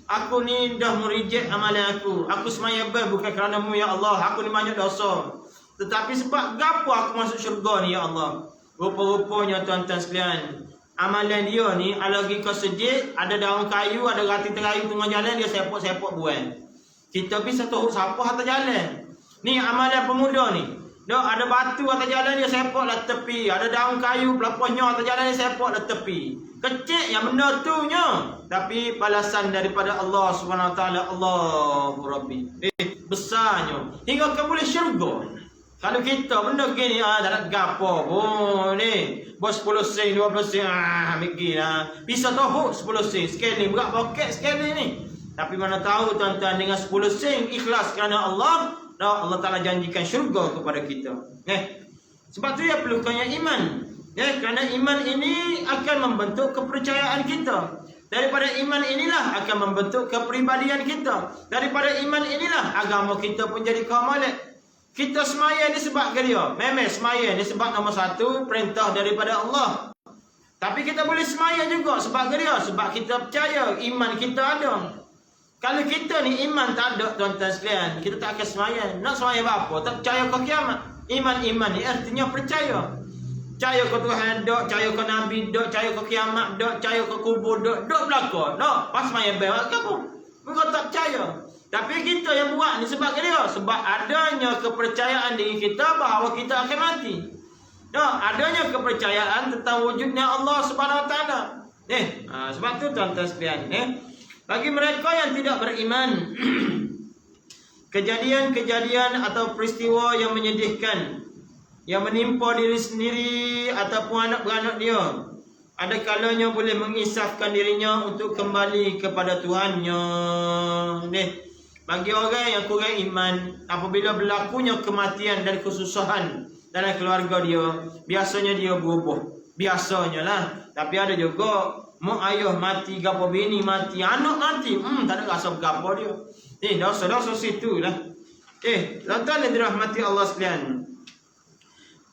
aku ni dah mereject amalan aku. Aku semaya bukan kerana-Mu ya Allah. Aku ni banyak dosa. Tetapi sebab gapo aku masuk syurga ni ya Allah? Rupa-rupanya tuan-tuan sekalian, amalan dia ni lagi kau sedih, ada daun kayu, ada rati terayu tengah jalan, dia sepok-sepok buang. Kita bisa tahu siapa atas jalan. Ni amalan pemuda ni. Dah ada batu atas jalan, dia sepok lah tepi. Ada daun kayu pelapohnya atas jalan, dia sepok lah tepi. Kecil yang benda tu nya, tapi balasan daripada Allah SWT, Allahu Rabbi. Besarnya hingga kau boleh syurga. Kalau kita benda gini, tak nak gapo pun ni. Bos 10 sen, 20 sen, ambil gini lah. Bisa tahu 10 sen, sekali berat poket sekali ni. Tapi mana tahu tuan-tuan, dengan 10 sen ikhlas kerana Allah, Allah Ta'ala janjikan syurga kepada kita. Sebab tu ya perlukan yang iman. Kerana iman ini akan membentuk kepercayaan kita. Daripada iman inilah akan membentuk kepribadian kita. Daripada iman inilah agama kita pun jadi kamalat. Kita semaya ni sebab ke dia. Memang semaya ni sebab nombor satu, perintah daripada Allah. Tapi kita boleh semaya juga sebab ke dia. Sebab kita percaya iman kita ada. Kalau kita ni iman tak ada, tuan-tuan sekalian, kita tak akan semaya. Nak semaya apa? Tak percaya ke kiamat. Iman ni artinya percaya. Percaya ke Tuhan dok, percaya ke Nabi dok, percaya ke kiamat dok, percaya ke kubur dok belaka. Dok, pas semaya baik ke apa? Mereka tak percaya. Tapi kita yang buat ni sebab dia. Sebab adanya kepercayaan diri kita bahawa kita akan mati. Adanya kepercayaan tentang wujudnya Allah SWT. Sebab tu tuan-tuan sekalian, bagi mereka yang tidak beriman, kejadian-kejadian atau peristiwa yang menyedihkan yang menimpa diri sendiri ataupun anak beranak dia, ada kalanya boleh mengisafkan dirinya untuk kembali kepada Tuhannya. Bagi orang yang kurang iman, apabila berlakunya kematian dan kesusahan dalam keluarga dia, biasanya dia berubah. Biasanya lah. Tapi ada juga mak ayah mati, gapo bini mati, anak mati, tak ada rasa gapo dia. Dosa-dosa situ lah. Tuan-tuan yang dirahmati Allah sekalian,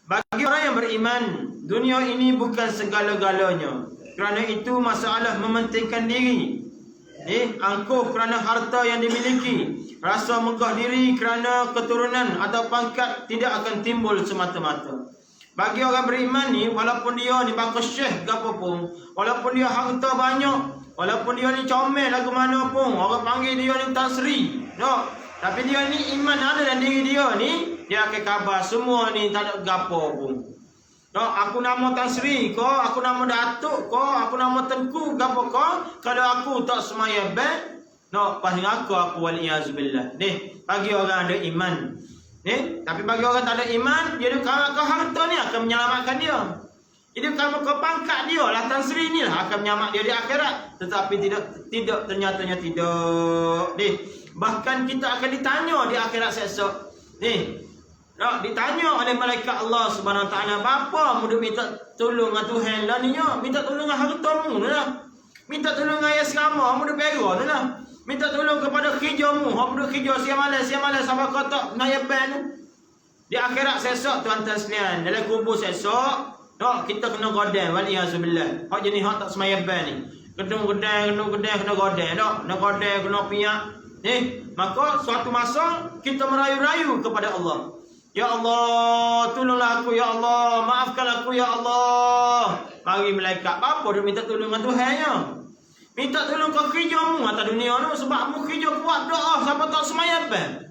bagi orang yang beriman, dunia ini bukan segala-galanya. Kerana itu masalah mementingkan diri, angkuh kerana harta yang dimiliki, rasa megah diri kerana keturunan atau pangkat tidak akan timbul semata-mata. Bagi orang beriman ni, walaupun dia ni bakal syekh gapo pun, walaupun dia harta banyak, walaupun dia ni comel lagu mana pun, orang panggil dia ni Tan Sri, tapi dia ni iman ada dalam diri dia ni, dia akan khabar semua ni tak ada gapo pun. Aku nama Tan Sri ko, aku nama Datuk ko, aku nama Tengku gapo ko, kalau aku tak semaya baik, pasal aku waliyazubillah. Bagi orang ada iman. Tapi bagi orang tak ada iman, dia kalau harta ni akan menyelamatkan dia. Jadi kalau ke pangkat dia lah, Tan Sri ni lah akan menyelamat dia di akhirat. Tetapi tidak ternyatanya tidak. Bahkan kita akan ditanya di akhirat esok. Ditanya oleh malaikat Allah Subhanahu Wa Taala, bapa mu minta tolong dengan Tuhan lah ni nya, minta tolong dengan hartamu lah. Minta tolong dengan ayah selama mu pera lah. Minta tolong kepada kerjamu, hok duk kerja siang malam sampai kau tak nak ban. Di akhirat esok tuan-tuan sekalian, dalam kubur esok, kita kena godang waliyazubillah. Hok jenis hok tak semaya ban ni. Kena godang kena godang, nak godang kena piak. Maka suatu masa kita merayu-rayu kepada Allah. Ya Allah, tolonglah aku ya Allah, maafkan aku ya Allah. Mari malaikat, apa dia minta tolong dengan Tuhannya? Minta tolong kau kerjamu atas dunia ni, sebab mu kerja kuat doa siapa tak semaya ban.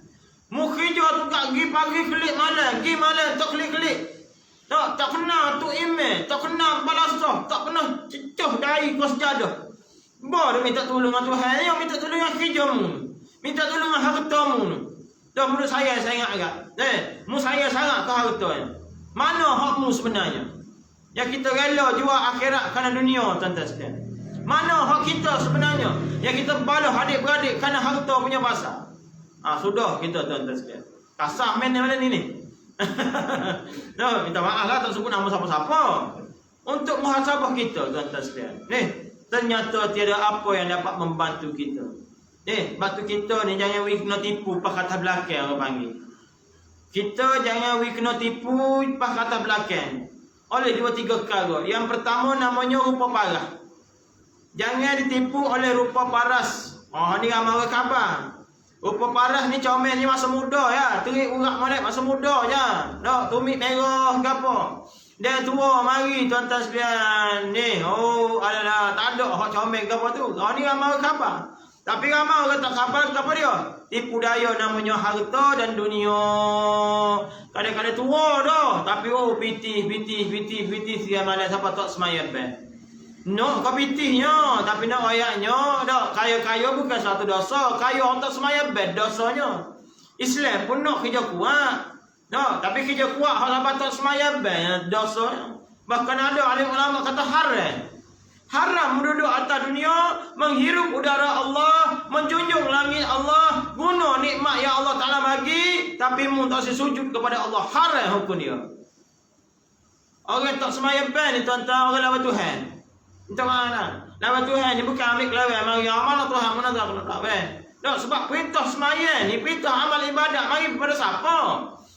Mu kerja tu tak pergi pagi kelik malam, pergi malam tak kelik-kelik. Tak kena tu email, tak kena balasah, tak kena cecoh dari kau sejadah. Dia minta tolong dengan Tuhan, yang minta tolong dengan kerjamu. Minta tolong dengan hartamu ni. Dah menurut saya ingat agak. Mu saya sangat ke harta. Mana hakmu sebenarnya? Yang kita rela jual akhirat kerana dunia, tuan-tuan sekalian. Mana hak kita sebenarnya? Yang kita balas adik-beradik kerana harta punya pasal. Sudah kita tuan-tuan sekalian. Kasar main mana ni. No, minta maaf lah tak sebut nama siapa-siapa. Untuk muhasabah kita, tuan-tuan sekalian. Ternyata tiada apa yang dapat membantu kita. Bantu kita ni jangan kena tipu pas kata belakang orang panggil. Kita jangan kena tipu pas kata belakang. Oleh 2-3 perkara. Yang pertama namanya rupa parah. Jangan ditipu oleh rupa paras. Ni ramai orang khabar. Rupa paras ni comel ni masa muda ya. Terik urat molek masa muda je. Tak tumit merah ke apa. Dia tua mari tuan-tuan sekalian. Adalah tak ada hak comel ke apa tu. Ni ramai orang khabar. Tapi ramai orang tak khabar apa dia? Tipu daya namanya harta dan dunia. Kadang-kadang tua dah. Tapi pitih siapa malam siapa tak semayat ben. No, kau pitihnya. Tapi nak ayatnya. Tak, kaya-kaya bukan satu dosa. Kaya orang tak semayat ben dosanya. Islam pun nak kerja kuat. No, tapi kerja kuat hak siapa tak semayat ben dosanya. Bahkan ada alim ulama kata haram. Haram duduk atas dunia, menghirup udara Allah, menjunjung langit Allah, guna nikmat yang Allah Ta'ala bagi, tapi mu tak sujud kepada Allah. Haram hukum dia. Orang tak semayang ban ni tuan-tuan, orang lawan Tuhan. Minta maaf lah. Lawan Tuhan ni bukan ambil kelawar, mari amal Tuhan, mana tak kena tak ban. Tak, sebab perintah semayang ni, perintah amal ibadat, mari daripada siapa?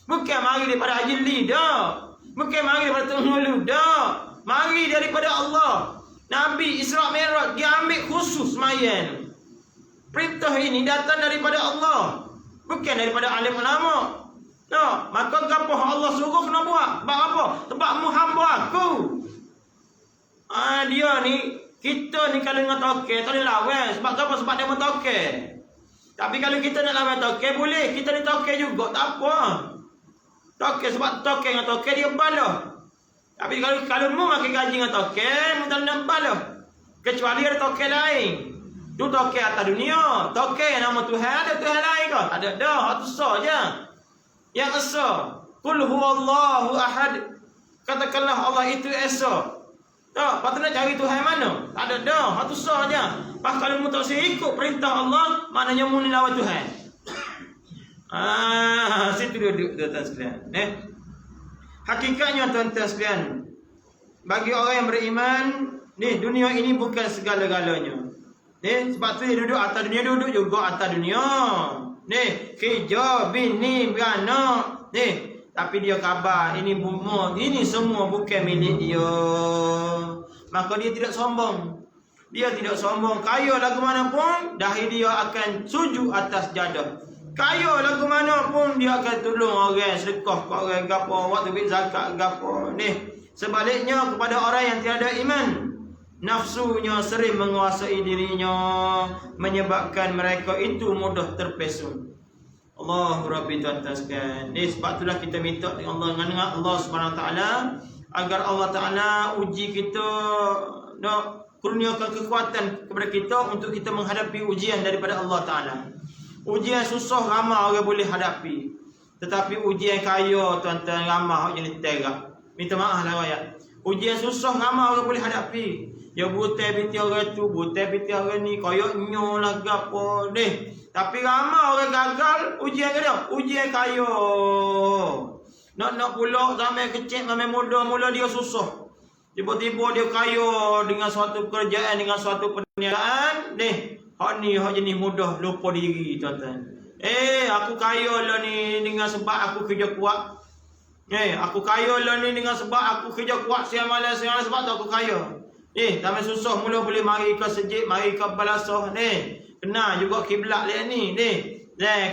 Bukan mari daripada Haji Li dah. Bukan mari daripada Tun Hulu dah. Mari daripada Allah. Nabi Isra' Mi'raj dia ambil khusus semayang. Perintah ini datang daripada Allah, bukan daripada alim ulama. Maka apa Allah suruh kena buat? Sebab apa? Sebab mu hamba aku. Dia ni, kita ni kalau dengan tokek tak boleh lawan. Sebab apa? Sebab dia mentokek. Tapi kalau kita nak lawan tokek boleh. Kita ni tokek juga, tak apa. Tokek sebab tokek dengan tokek dia balah. Tapi kalau mu makan gaji dengan tokek, mu tak nampak lah. Kecuali ada tokek lain. Tu tokek atas dunia. Tokek nama Tuhan, ada Tuhan lain ke? Tak ada dah. Hak tu sah je. Yang esa. Qul huwallahu ahad. Katakanlah Allah itu esa. Tak, patut nak cari Tuhan mana? Tak ada dah. Hak tu sah je. Pas kalau mu tak ikut perintah Allah, maknanya mu ni lawan Tuhan. Situ duduk tuan-tuan sekalian. Hakikatnya tuan-tuan sekalian, bagi orang yang beriman, dunia ini bukan segala-galanya. Sebab tu dia duduk atas dunia, duduk juga atas dunia. Kerja, bini, beranak. Tapi dia khabar, ini semua bukan milik dia. Maka dia tidak sombong. Dia tidak sombong. Kaya lagu mana pun, dahi dia akan sujud atas jadah. Kaya lagu mana pun dia akan tolong orang, sedekah ke orang gapo, waktu bagi zakat gapo. Sebaliknya kepada orang yang tiada iman, nafsunya sering menguasai dirinya, menyebabkan mereka itu mudah terpesong. Allahu Rabbi tuan-tuan sekalian. Sebab itulah kita minta dengan Allah Subhanahu Wa Taala agar Allah Taala uji kita, kurniakan kekuatan kepada kita untuk kita menghadapi ujian daripada Allah Taala. Ujian susah ramai orang boleh hadapi. Tetapi ujian kaya tuan-tuan ramai orang jadi terak. Minta maaf lah rakyat. Ujian susah ramai orang boleh hadapi. Dia butai binti orang tu, butai binti orang ni, kayaknya lah gapo ni. Tapi ramai orang gagal ujian ke dia? Ujian kaya. Nak pula sampai kecil, sampai muda, mula dia susah. Tiba-tiba dia kaya dengan suatu pekerjaan, dengan suatu perniagaan. Hak ni hak jenis mudah lupa diri tuan-tuan. Aku kaya lah ni dengan sebab aku kerja kuat. Aku kaya lah ni dengan sebab aku kerja kuat siang malam sebab tu aku kaya. Tambah susah mula boleh mari ke sejid, mari ke balasah ni. Kena juga kiblat dia ni.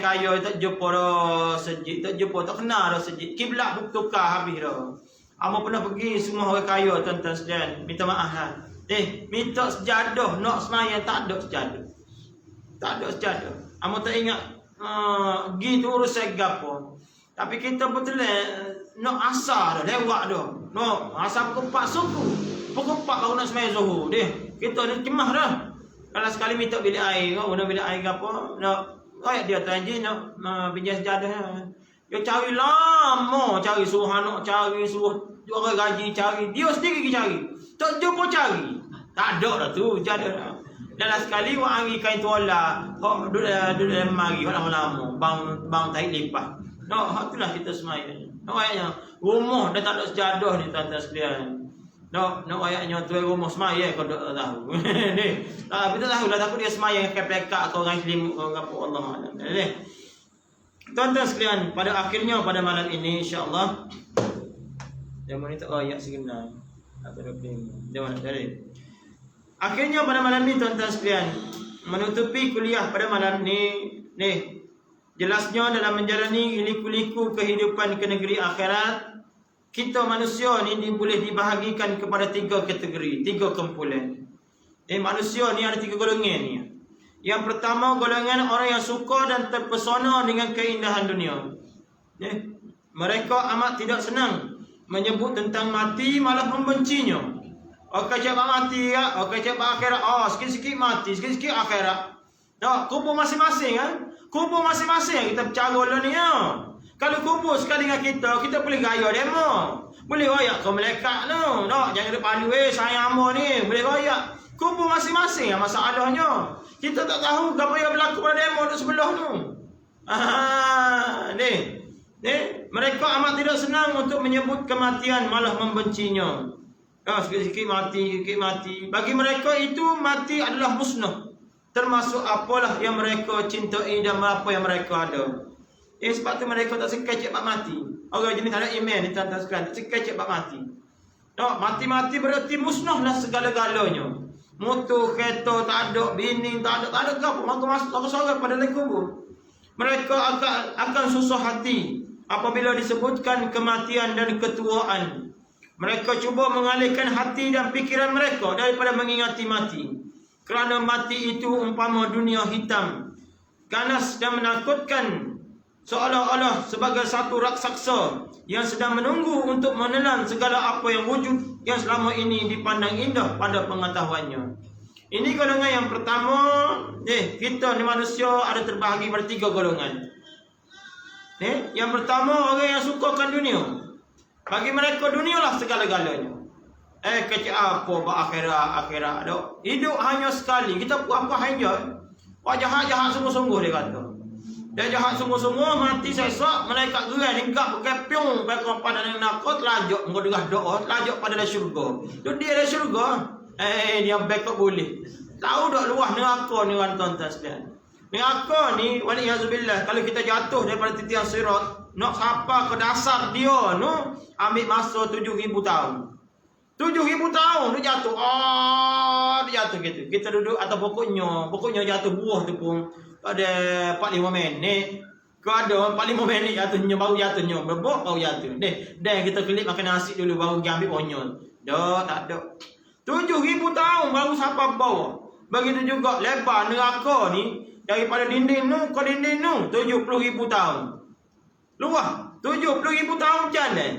Kaya tak jumpa dah sejid, tak jumpa, tak kena dah sejid. Kiblat pun tukar habis dah. Amo pernah pergi semua orang kaya tuan-tuan sekalian. Minta maaf lah. Minta sejadah nak semayang tak ada sejadah. Tak ada sejadah. Amo tak ingat gitu urusan gapo. Tapi kita betul nak asar dah, lewat dah. Nak asar pukul 4 suku. Pukul 4 baru nak semayang zuhur. Kita dah cemah dah. Kalau sekali minta bilik air, guna bilik air gapo, nak dia tanji nak pinjam sejadah. Dia cari lama, cari suruh anak cari, suruh orang gaji cari. Dia sendiri pergi cari. Tak jumpa cari. Tak ada dah tu, jadah dah. Dalam sekali orang hari kain tuala, duduk dalam mari lama-lama, bang tarik lipat. Hak itulah kita semayang. Nak ayatnya rumah dah tak ada sejadah ni tuan-tuan sekalian. Nak ayatnya tu rumah semaya kau tak tahu. Ni. Tapi tak tahulah takut dia semaya ke pekak kau orang Muslim orang apa Allah Alam. Ni. Tuan-tuan sekalian, pada akhirnya pada malam ini insya-Allah dia monitor ayat segenap atau 25. Dia mana tadi? Akhirnya pada malam ini tuan-tuan sekalian, menutupi kuliah pada malam ni, jelasnya dalam menjalani liku-liku kehidupan ke negeri akhirat, kita manusia ni boleh dibahagikan kepada 3 kategori, 3 kumpulan. Manusia ni ada 3 golongan ni. Yang pertama, golongan orang yang suka dan terpesona dengan keindahan dunia. Mereka amat tidak senang menyebut tentang mati, malah membencinya. Okey cakap mati ya, okey cakap akhirat. Sikit-sikit mati, sikit-sikit akhirat. Tak, kubur masing-masing kan? Kubur masing-masing kita bercara lah ni ya. Kalau kubur sekali dengan kita boleh gaya demo. Boleh royak ke malaikat tu. Tak, jangan depan lu sayang hamba ni, boleh royak. Kubur masing-masing masalahnya. Kita tak tahu apa yang berlaku pada demo tu sebelah tu. Ni. Mereka amat tidak senang untuk menyebut kematian, malah membencinya. Sikit-sikit mati, sikit mati. Bagi mereka itu mati adalah musnah. Termasuk apalah yang mereka cintai dan apa yang mereka ada. Sebab tu mereka tak suka cakap mati. Orang jenis tak ada iman ni tuan-tuan sekalian, tak suka cakap mati. Mati-mati berarti musnahlah segala-galanya. Motor, kereta tak ada, bini tak ada apa. Maka masuk sorang pada dalam kubur. Mereka akan susah hati apabila disebutkan kematian dan ketuaan. Mereka cuba mengalihkan hati dan fikiran mereka daripada mengingati mati. Kerana mati itu umpama dunia hitam, ganas dan menakutkan, seolah-olah sebagai satu raksasa yang sedang menunggu untuk menelan segala apa yang wujud yang selama ini dipandang indah pada pengetahuannya. Ini golongan yang pertama. Kita ni manusia ada terbahagi pada 3 golongan. Yang pertama, orang yang sukakan dunia. Bagi mereka dunia lah segala-galanya. Kecil apa akhirat dok. Hidup hanya sekali. Kita buat apa hanya. Jahat-jahat sungguh-sungguh dia kata. Dia jahat sungguh-sungguh, mati sesok, malaikat gerai hinggap pakai piung, pakai pada nakut, lajak mengerah doa, lajak pada syurga. Tu dia ada syurga. Dia backup boleh. Tahu tak luah neraka ni tuan-tuan sekalian. Neraka ni waliyazubillah, kalau kita jatuh daripada titian sirat, nak sampai ke dasar dia tu ambil masa 7,000 tahun. 7,000 tahun dia jatuh. Dia jatuh gitu. Kita duduk atas pokoknya jatuh buah tu pun pada 45 minit. Kau ada 45 minit jatuhnya, baru jatuhnya. Berbok baru jatuh. Dan kita kelip makan nasi dulu baru pergi ambil onyol. Tak ada. 7,000 tahun baru sampai bawah. Begitu juga lebar neraka ni daripada dinding tu ke dinding tu 70,000 tahun. Luah 70,000 tahun jalan.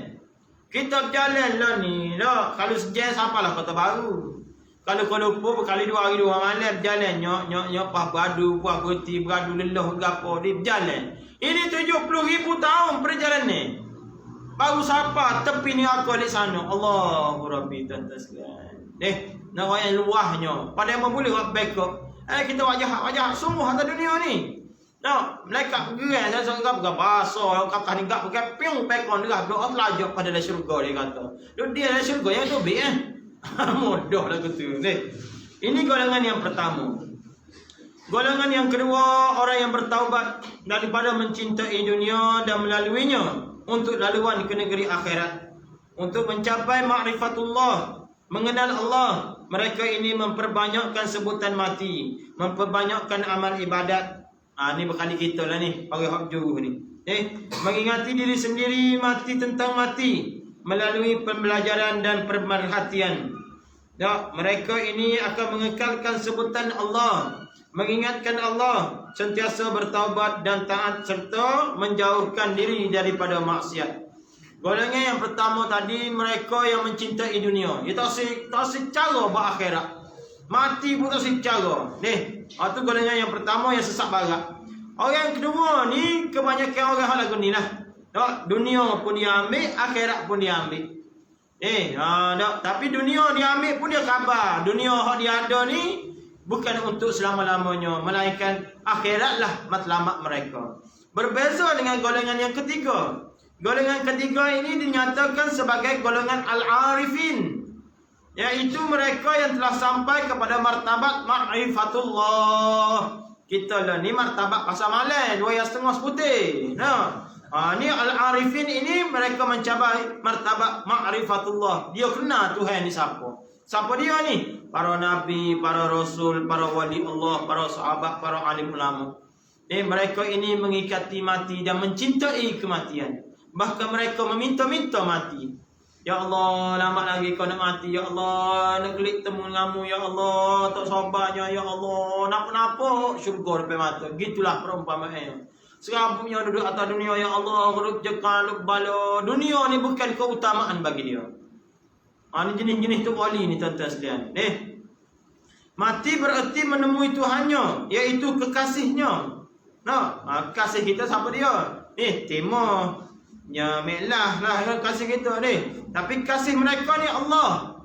Kita berjalan lah ni. Kalau sejam sampailah Kota Baru. Kalau kau lupa berkali 2 hari 2 malam berjalan nyok pah beradu, puas berhenti, beradu lelah gapo dia berjalan. Ini 70,000 tahun perjalanan. Baru sampai tepi neraka di sana. Allahu Rabbi tuan-tuan sekalian. Nak yang luahnya. Pada yang boleh buat backup. Kita wajah sungguh atas dunia ni. Malaikat gerai saya sangat bukan bahasa kata ni gak pakai piung pekon dia doa telajak pada dalam syurga dia kata. Dia dalam syurga yang tu mudah lah gitu. Ini golongan yang pertama. Golongan yang kedua, orang yang bertaubat daripada mencintai dunia dan melaluinya untuk laluan ke negeri akhirat, untuk mencapai ma'rifatullah, mengenal Allah. Mereka ini memperbanyakkan sebutan mati, memperbanyakkan amal ibadat. Ni berkali kita lah ni, para hak juru ni. Mengingati diri sendiri mati tentang mati melalui pembelajaran dan pemerhatian. Mereka ini akan mengekalkan sebutan Allah, mengingatkan Allah, sentiasa bertaubat dan taat serta menjauhkan diri daripada maksiat. Golongan yang pertama tadi, mereka yang mencintai dunia. Dia tak secara berakhirat. Mati pun tak secara. Itu golongan yang pertama yang sesat barat. Orang yang kedua ni kebanyakan orang hal lagu ni lah. Dunia pun dia ambil, akhirat pun dia ambil. Tapi dunia dia ambil pun dia khabar. Dunia yang dia ada ni bukan untuk selama-lamanya, melainkan akhirat lah matlamat mereka. Berbeza dengan golongan yang ketiga. Golongan ketiga ini dinyatakan sebagai golongan al-arifin, yaitu mereka yang telah sampai kepada martabat ma'rifatullah. Kita lah ni martabat pasal malam 2.5 seputih. Nah, ni al-arifin ini mereka mencapai martabat ma'rifatullah. Dia kenal Tuhan ni siapa. Siapa dia ni? Para nabi, para rasul, para wali Allah, para sahabat, para alim ulama. Mereka ini mengikati mati dan mencintai kematian. Bahkan mereka meminta-minta mati. Ya Allah, lama lagi kau nak mati. Ya Allah, nak gelik temu denganmu. Ya Allah, tak sabarnya. Ya Allah, nak kenapa? Syurga depan mata. Gitulah perumpamaannya. Serabutnya duduk atas dunia. Ya Allah, ruk jekal, ruk bala. Dunia ni bukan keutamaan bagi dia. Ni jenis-jenis tu wali ni tuan-tuan sekalian. Mati bererti menemui Tuhannya, iaitu kekasihnya. Kasih kita siapa dia? Timur. Ya melah lah kasih kita ni. Tapi kasih mereka ni Allah.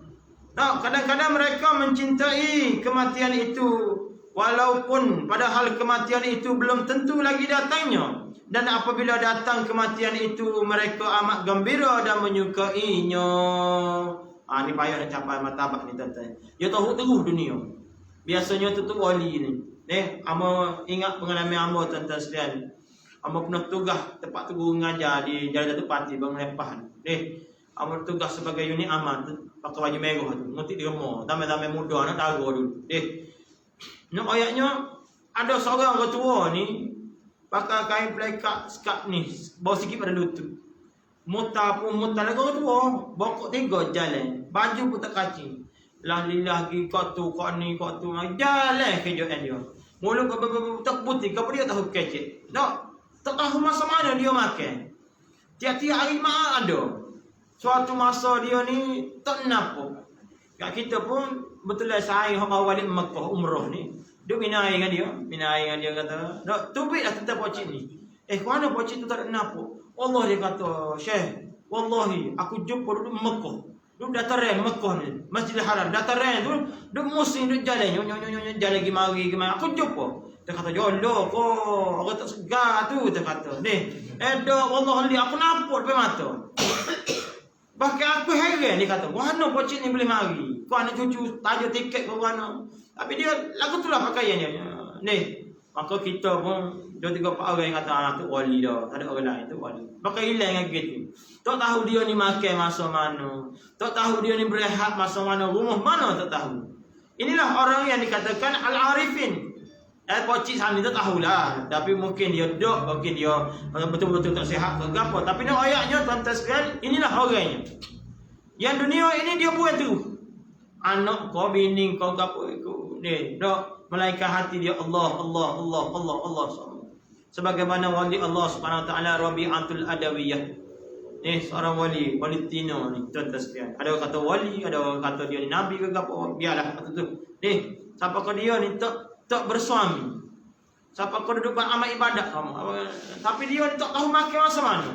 Kadang-kadang mereka mencintai kematian itu, walaupun padahal kematian itu belum tentu lagi datangnya. Dan apabila datang kematian itu, mereka amat gembira dan menyukainya. Ni payah nak capai martabat ni tuan-tuan. Dia tahu terus dunia. Biasanya tu wali ni. Amo ingat pengalaman amo tuan-tuan sekalian. Amo pernah tugas tempat tu guru mengajar di Jalan Datuk Pati Bang Lepahan. Amo tugas sebagai unit aman tu, pakai baju merah tu, ngotik di rumah. Tamai-tamai muda nak taruh dulu. Nak ayatnya ada seorang orang tua ni pakai kain plekat skap ni, bau sikit pada lutut. Muta pun muta lagi orang tua, bokok 3 jalan. Baju pun tak kacing. Lah lilah gi kau tu, kau ni, kau tu. Jalan kejoan dia. Mulut tak putih, kau dia tahu kecek. Tak tahu masa mana dia makan. Tiap-tiap hari mak ada. Suatu masa dia ni tak nampak. Kat kita pun betul lah saya hok balik Mekah umrah ni. Dia minai dengan dia. Minai dengan dia kata, "Dak tubiklah kita pocik ni." Mana pocik tu tak nampak? Allah dia kata, "Syekh, wallahi aku jumpa duduk Mekah. Duduk dataran Mekah ni, Masjidil Haram. Dataran tu duduk musim duduk jalan. Jalan lagi mari. Aku jumpa." Dia kata, "Jolok kau, aku tak segar tu." Dia kata, "Dah, wallahi aku nampak depan mata." Bahkan aku heran, dia kata, "Mana pocik ni boleh mari? Kau anak cucu tajuk tiket ke mana?" Tapi dia lagu tu lah pakaiannya. Maka kita pun 2-3 orang yang kata, tu wali dah. Tak ada orang lain, tu wali. Maka hilang dengan gitu. Tak tahu dia ni makan masa mana. Tak tahu dia ni berehat masa mana. Rumah mana tak tahu. Inilah orang yang dikatakan al-arifin. Pocik sana tak tahulah. Tapi mungkin dia dok, mungkin dia betul-betul tak sihat ke apa. Tapi nak ayatnya tuan-tuan sekalian, inilah orangnya. Yang dunia ini dia buat tu. Anak kau, bini kau, apa itu. Dok, melainkan hati dia Allah. Sebagaimana wali Allah Subhanahu Wa Taala Rabi'atul Adawiyah. Seorang wali Tino ni tuan-tuan sekalian. Ada orang kata wali, ada orang kata dia ni nabi ke apa. Biarlah kata tu. Siapa kau dia ni tak bersuami. Siapa kau duduk amal ibadat kamu. Tapi dia ni tak tahu makan masa mana.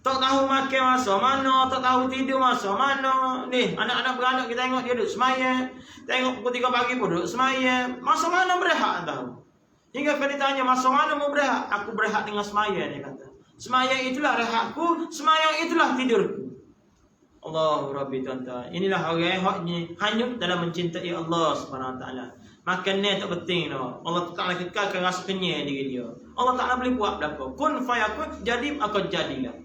Tak tahu makan masa mana, tak tahu tidur masa mana. Anak-anak beranak kita tengok dia duduk semaya. Tengok pukul 3 pagi pun duduk semaya. Masa mana berehat tahu. Hingga kau ditanya masa mana mau berehat? Aku berehat dengan semaya, dia kata. Semaya itulah rehatku, semaya itulah tidurku. Allah Rabbi tuan-tuan. Inilah orang yang hanyut dalam mencintai Allah Subhanahu Wa Taala. Makan ni tak penting tau. Allah Ta'ala kekalkan rasa kenyang diri dia. Allah Ta'ala boleh buat belakang. Kun fayakun, jadi akan jadilah.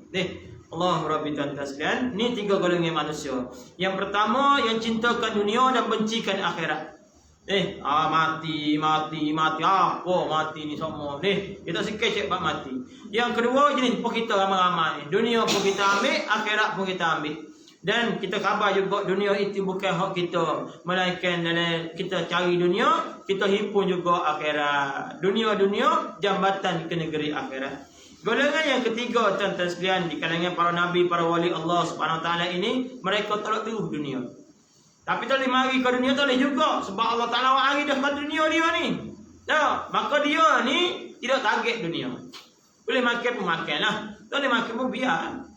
Allah Rabbi tuan-tuan sekalian. Ni 3 golongan manusia. Yang pertama, yang cintakan dunia dan bencikan akhirat. Mati. Apa mati ni semua. Kita sikit cek bab mati. Yang kedua, jenis pun kita ramai-ramai. Dunia pun kita ambil, akhirat pun kita ambil. Dan kita khabar juga dunia itu bukan hak kita, melainkan kita cari dunia, kita himpun juga akhirat. Dunia jambatan ke negeri akhirat. Golongan yang ketiga tuan-tuan sekalian di kalangan para nabi, para wali Allah Subhanahu Wa Taala ini, mereka tolak terus dunia. Tapi tak boleh mari ke dunia tak boleh juga, sebab Allah Taala mari dah ke dunia dia ni. Maka dia ni tidak target dunia. Boleh makan pun makanlah. Tak boleh makan pun biar.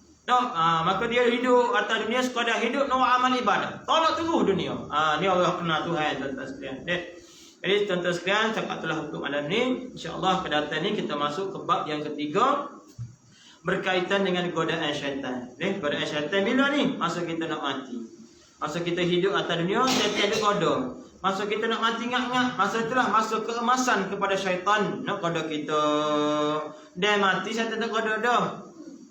Maka dia hidup atas dunia sekadar hidup nak amal ibadah. Tolak terus dunia. Ni orang kenal Tuhan tuan-tuan sekalian. Jadi tuan-tuan sekalian, cakap telah untuk malam ni. InsyaAllah kedatangan ni kita masuk ke bab yang ketiga. berkaitan dengan godaan syaitan. Godaan syaitan bila ni? Masa kita nak mati. Masa kita hidup atas dunia, syaitan ada goda. Masa kita nak mati ngak-ngak, masa itulah masa keemasan kepada syaitan nak goda kita. Dia mati, syaitan tak goda dah.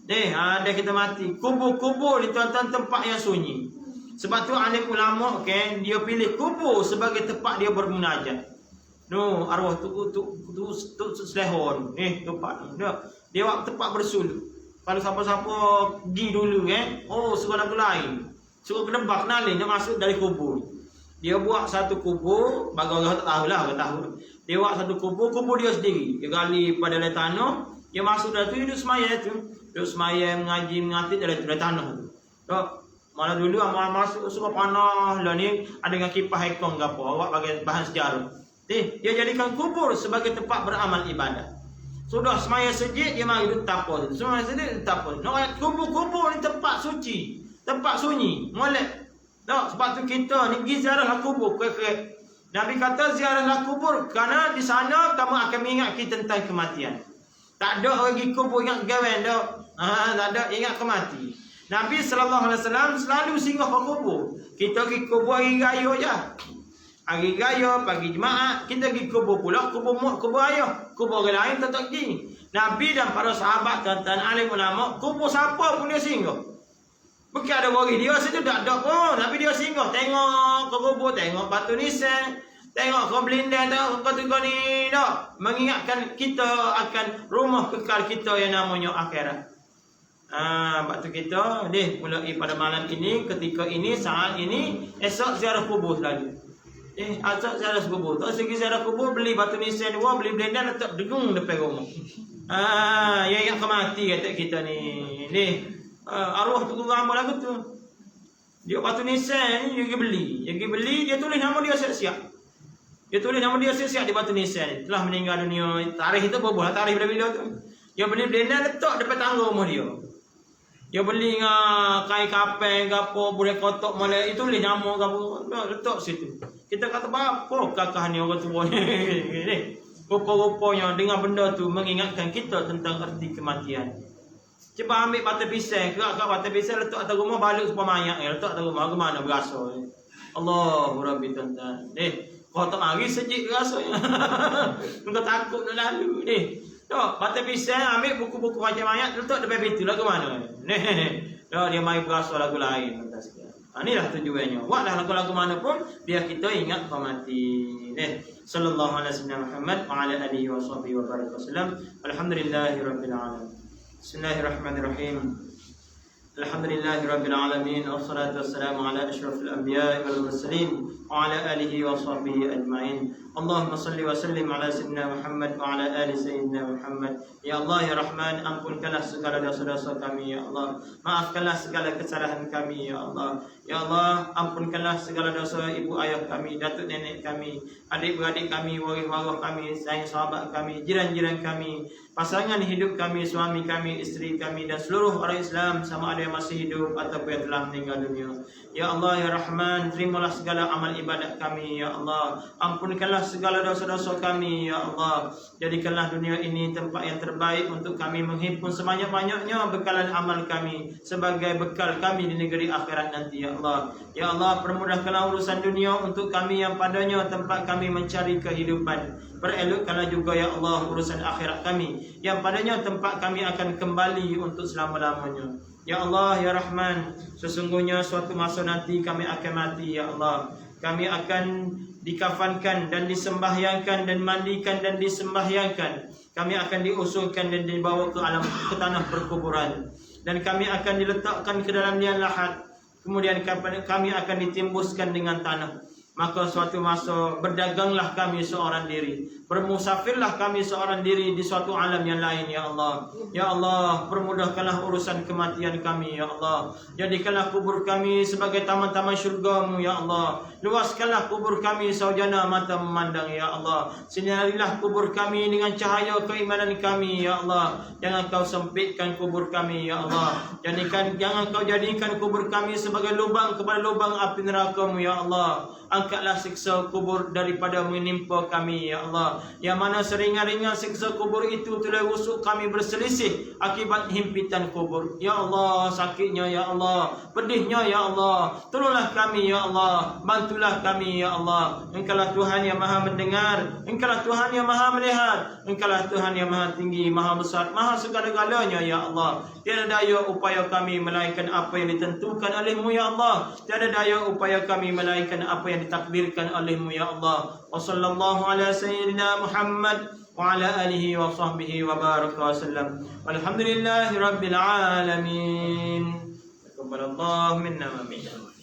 Dia kita mati. Kubur-kubur ni tuan-tuan tempat yang sunyi. Sebab tu alim ulama dia pilih kubur sebagai tempat dia bermunajat. Arwah tu selehon tempat ni. Dia waktu tempat bersuluh. Kalau siapa-siapa pergi dulu suruh lagu lain. Suruh kedebak kenalin dia masuk dari kubur. Dia buat satu kubur, bagi orang tak tahulah, orang tahu. Dia buat satu kubur dia sendiri. Dia gali pada dalam tanah, dia masuk dari tu, dia duduk semaya tu. Duduk semaya, mengaji, mengatik dari tanah tu. Malah dulu amal masuk suka panah lah ni ada dengan kipas hekong ke apa, awak bagi bahan sejarah. Dia jadikan kubur sebagai tempat beramal ibadah. Sudah semaya sejid dia mari duduk tapau. Semaya sejid tapau. Nak kubur-kubur ni tempat suci, tempat sunyi, molek. Sebab tu kita ni pergi ziarahlah kubur. Nabi kata ziarahlah kubur kerana di sana kamu akan mengingati tentang kematian. Tak ada orang pergi kubur ingat gawen dak. Tak ada ingat kemati. Nabi sallallahu alaihi wasallam selalu singgah ke kubur. Kita pergi kubur hari raya je. Hari raya pagi Jumaat kita pergi kubur pula, kubur mak, kubur ayah, kubur orang lain tak pergi. Nabi dan para sahabat dan alim ulama kubur siapa pun dia singgah. Bukan ada bagi dia situ tak ada pun. Nabi dia singgah tengok ke kubur, tengok batu nisan, tengok ke belindan, tengok ke tu ni dak. Mengingatkan kita akan rumah kekal kita yang namanya akhirat. Waktu kita mulai pada malam ini, ketika ini, saat ini, esok ziarah kubur selalu. Esok ziarah kubur. Tak segi ziarah kubur, beli batu nisan dua, beli belendan, letak dengung depan rumah. Yang ingat kemati kata kita ni. Arwah tu gambar lagu tu. Dia batu nisan ni, dia pergi beli, dia tulis nama dia siap-siap. Dia tulis nama dia siap-siap di batu nisan ni. Telah meninggal dunia, tarikh itu berapa tarikh bila tu. Dia beli belendan, letak depan tangga rumah dia. Dia beli kain kapen ke apa, boleh kotak malah itu boleh nama ke apa, letak situ. Kita kata apa kakak ni orang tua ni. Rupa-rupanya dengan benda tu mengingatkan kita tentang erti kematian. Cuba ambil batu pisang, kerak batu pisang letak atas rumah, balik supaya mayat letak atas rumah, ke mana berasa. Allahu Rabbi tuan-tuan. Kau tak mari sejik rasanya. Kau takut nak lalu ni. Batu pisang ambil buku-buku macam mayat letak depan pintu lah ke mana. Dia main berasa lagu lain. Inilah tujuannya. Buatlah lagu-lagu mana pun biar kita ingat kau mati. Sallallahu alaihi wasallam Muhammad wa ala alihi wa sahbihi wa baraka wasallam. Alhamdulillahirabbil alamin. Bismillahirrahmanirrahim. Alhamdulillahirabbil alamin. Wassalatu wassalamu ala asyrafil anbiya'i wal mursalin wa ala alihi wa sahbihi ajma'in. Allahumma salli wa sallim ala sayyidina Muhammad wa ala ali sayyidina Muhammad. Ya Allah ya Rahman, ampunkanlah segala dosa-dosa kami ya Allah. Maafkanlah segala kesalahan kami ya Allah. Ya Allah, ampunkanlah segala dosa ibu ayah kami, datuk nenek kami, adik-beradik kami, waris-waris kami, sahabat kami, jiran-jiran kami, pasangan hidup kami, suami kami, isteri kami dan seluruh orang Islam sama ada yang masih hidup ataupun yang telah meninggal dunia. Ya Allah ya Rahman, terimalah segala amal ibadat kami ya Allah. Ampunkanlah segala dosa-dosa kami ya Allah. Jadikanlah dunia ini tempat yang terbaik untuk kami menghimpun sebanyak-banyaknya bekalan amal kami sebagai bekal kami di negeri akhirat nanti ya Allah. Ya Allah, permudahkanlah urusan dunia untuk kami yang padanya tempat kami mencari kehidupan. Perelokkanlah juga ya Allah urusan akhirat kami yang padanya tempat kami akan kembali untuk selama-lamanya. Ya Allah ya Rahman, sesungguhnya suatu masa nanti kami akan mati ya Allah. Kami akan dikafankan dan disembahyangkan dan mandikan dan disembahyangkan. Kami akan diusulkan dan dibawa ke tanah perkuburan. Dan kami akan diletakkan ke dalam liang lahat. Kemudian kami akan ditimbuskan dengan tanah. Maka suatu masa berdaganglah kami seorang diri, bermusafirlah kami seorang diri di suatu alam yang lain ya Allah. Ya Allah, permudahkanlah urusan kematian kami ya Allah. Jadikanlah kubur kami sebagai taman-taman syurga-Mu ya Allah. Luaskanlah kubur kami saujana mata memandang ya Allah. Sinarilah kubur kami dengan cahaya keimanan kami ya Allah. Jangan Kau sempitkan kubur kami ya Allah. Jangan Kau jadikan kubur kami sebagai lubang kepada lubang api neraka-Mu ya Allah. angkatlah siksa kubur daripada menimpa kami ya Allah. Yang mana seringan-ringan siksa kubur itu telah rusuk kami berselisih akibat himpitan kubur. Ya Allah, sakitnya ya Allah, pedihnya ya Allah. Tolonglah kami ya Allah, bantulah kami ya Allah. Engkaulah Tuhan yang Maha mendengar, Engkaulah Tuhan yang Maha melihat, Engkaulah Tuhan yang Maha tinggi, Maha besar, Maha segala-galanya ya Allah. Tiada daya upaya kami melainkan apa yang ditentukan oleh-Mu ya Allah. Tiada daya upaya kami melainkan apa yang ditakdirkan oleh-Mu ya Allah. Wa sallallahu ala sayyidina Muhammad wa ala alihi wa sahbihi wa baraka wa sallam. Walhamdulillahi rabbil alamin. Taqabbalallahu minna wa minkum.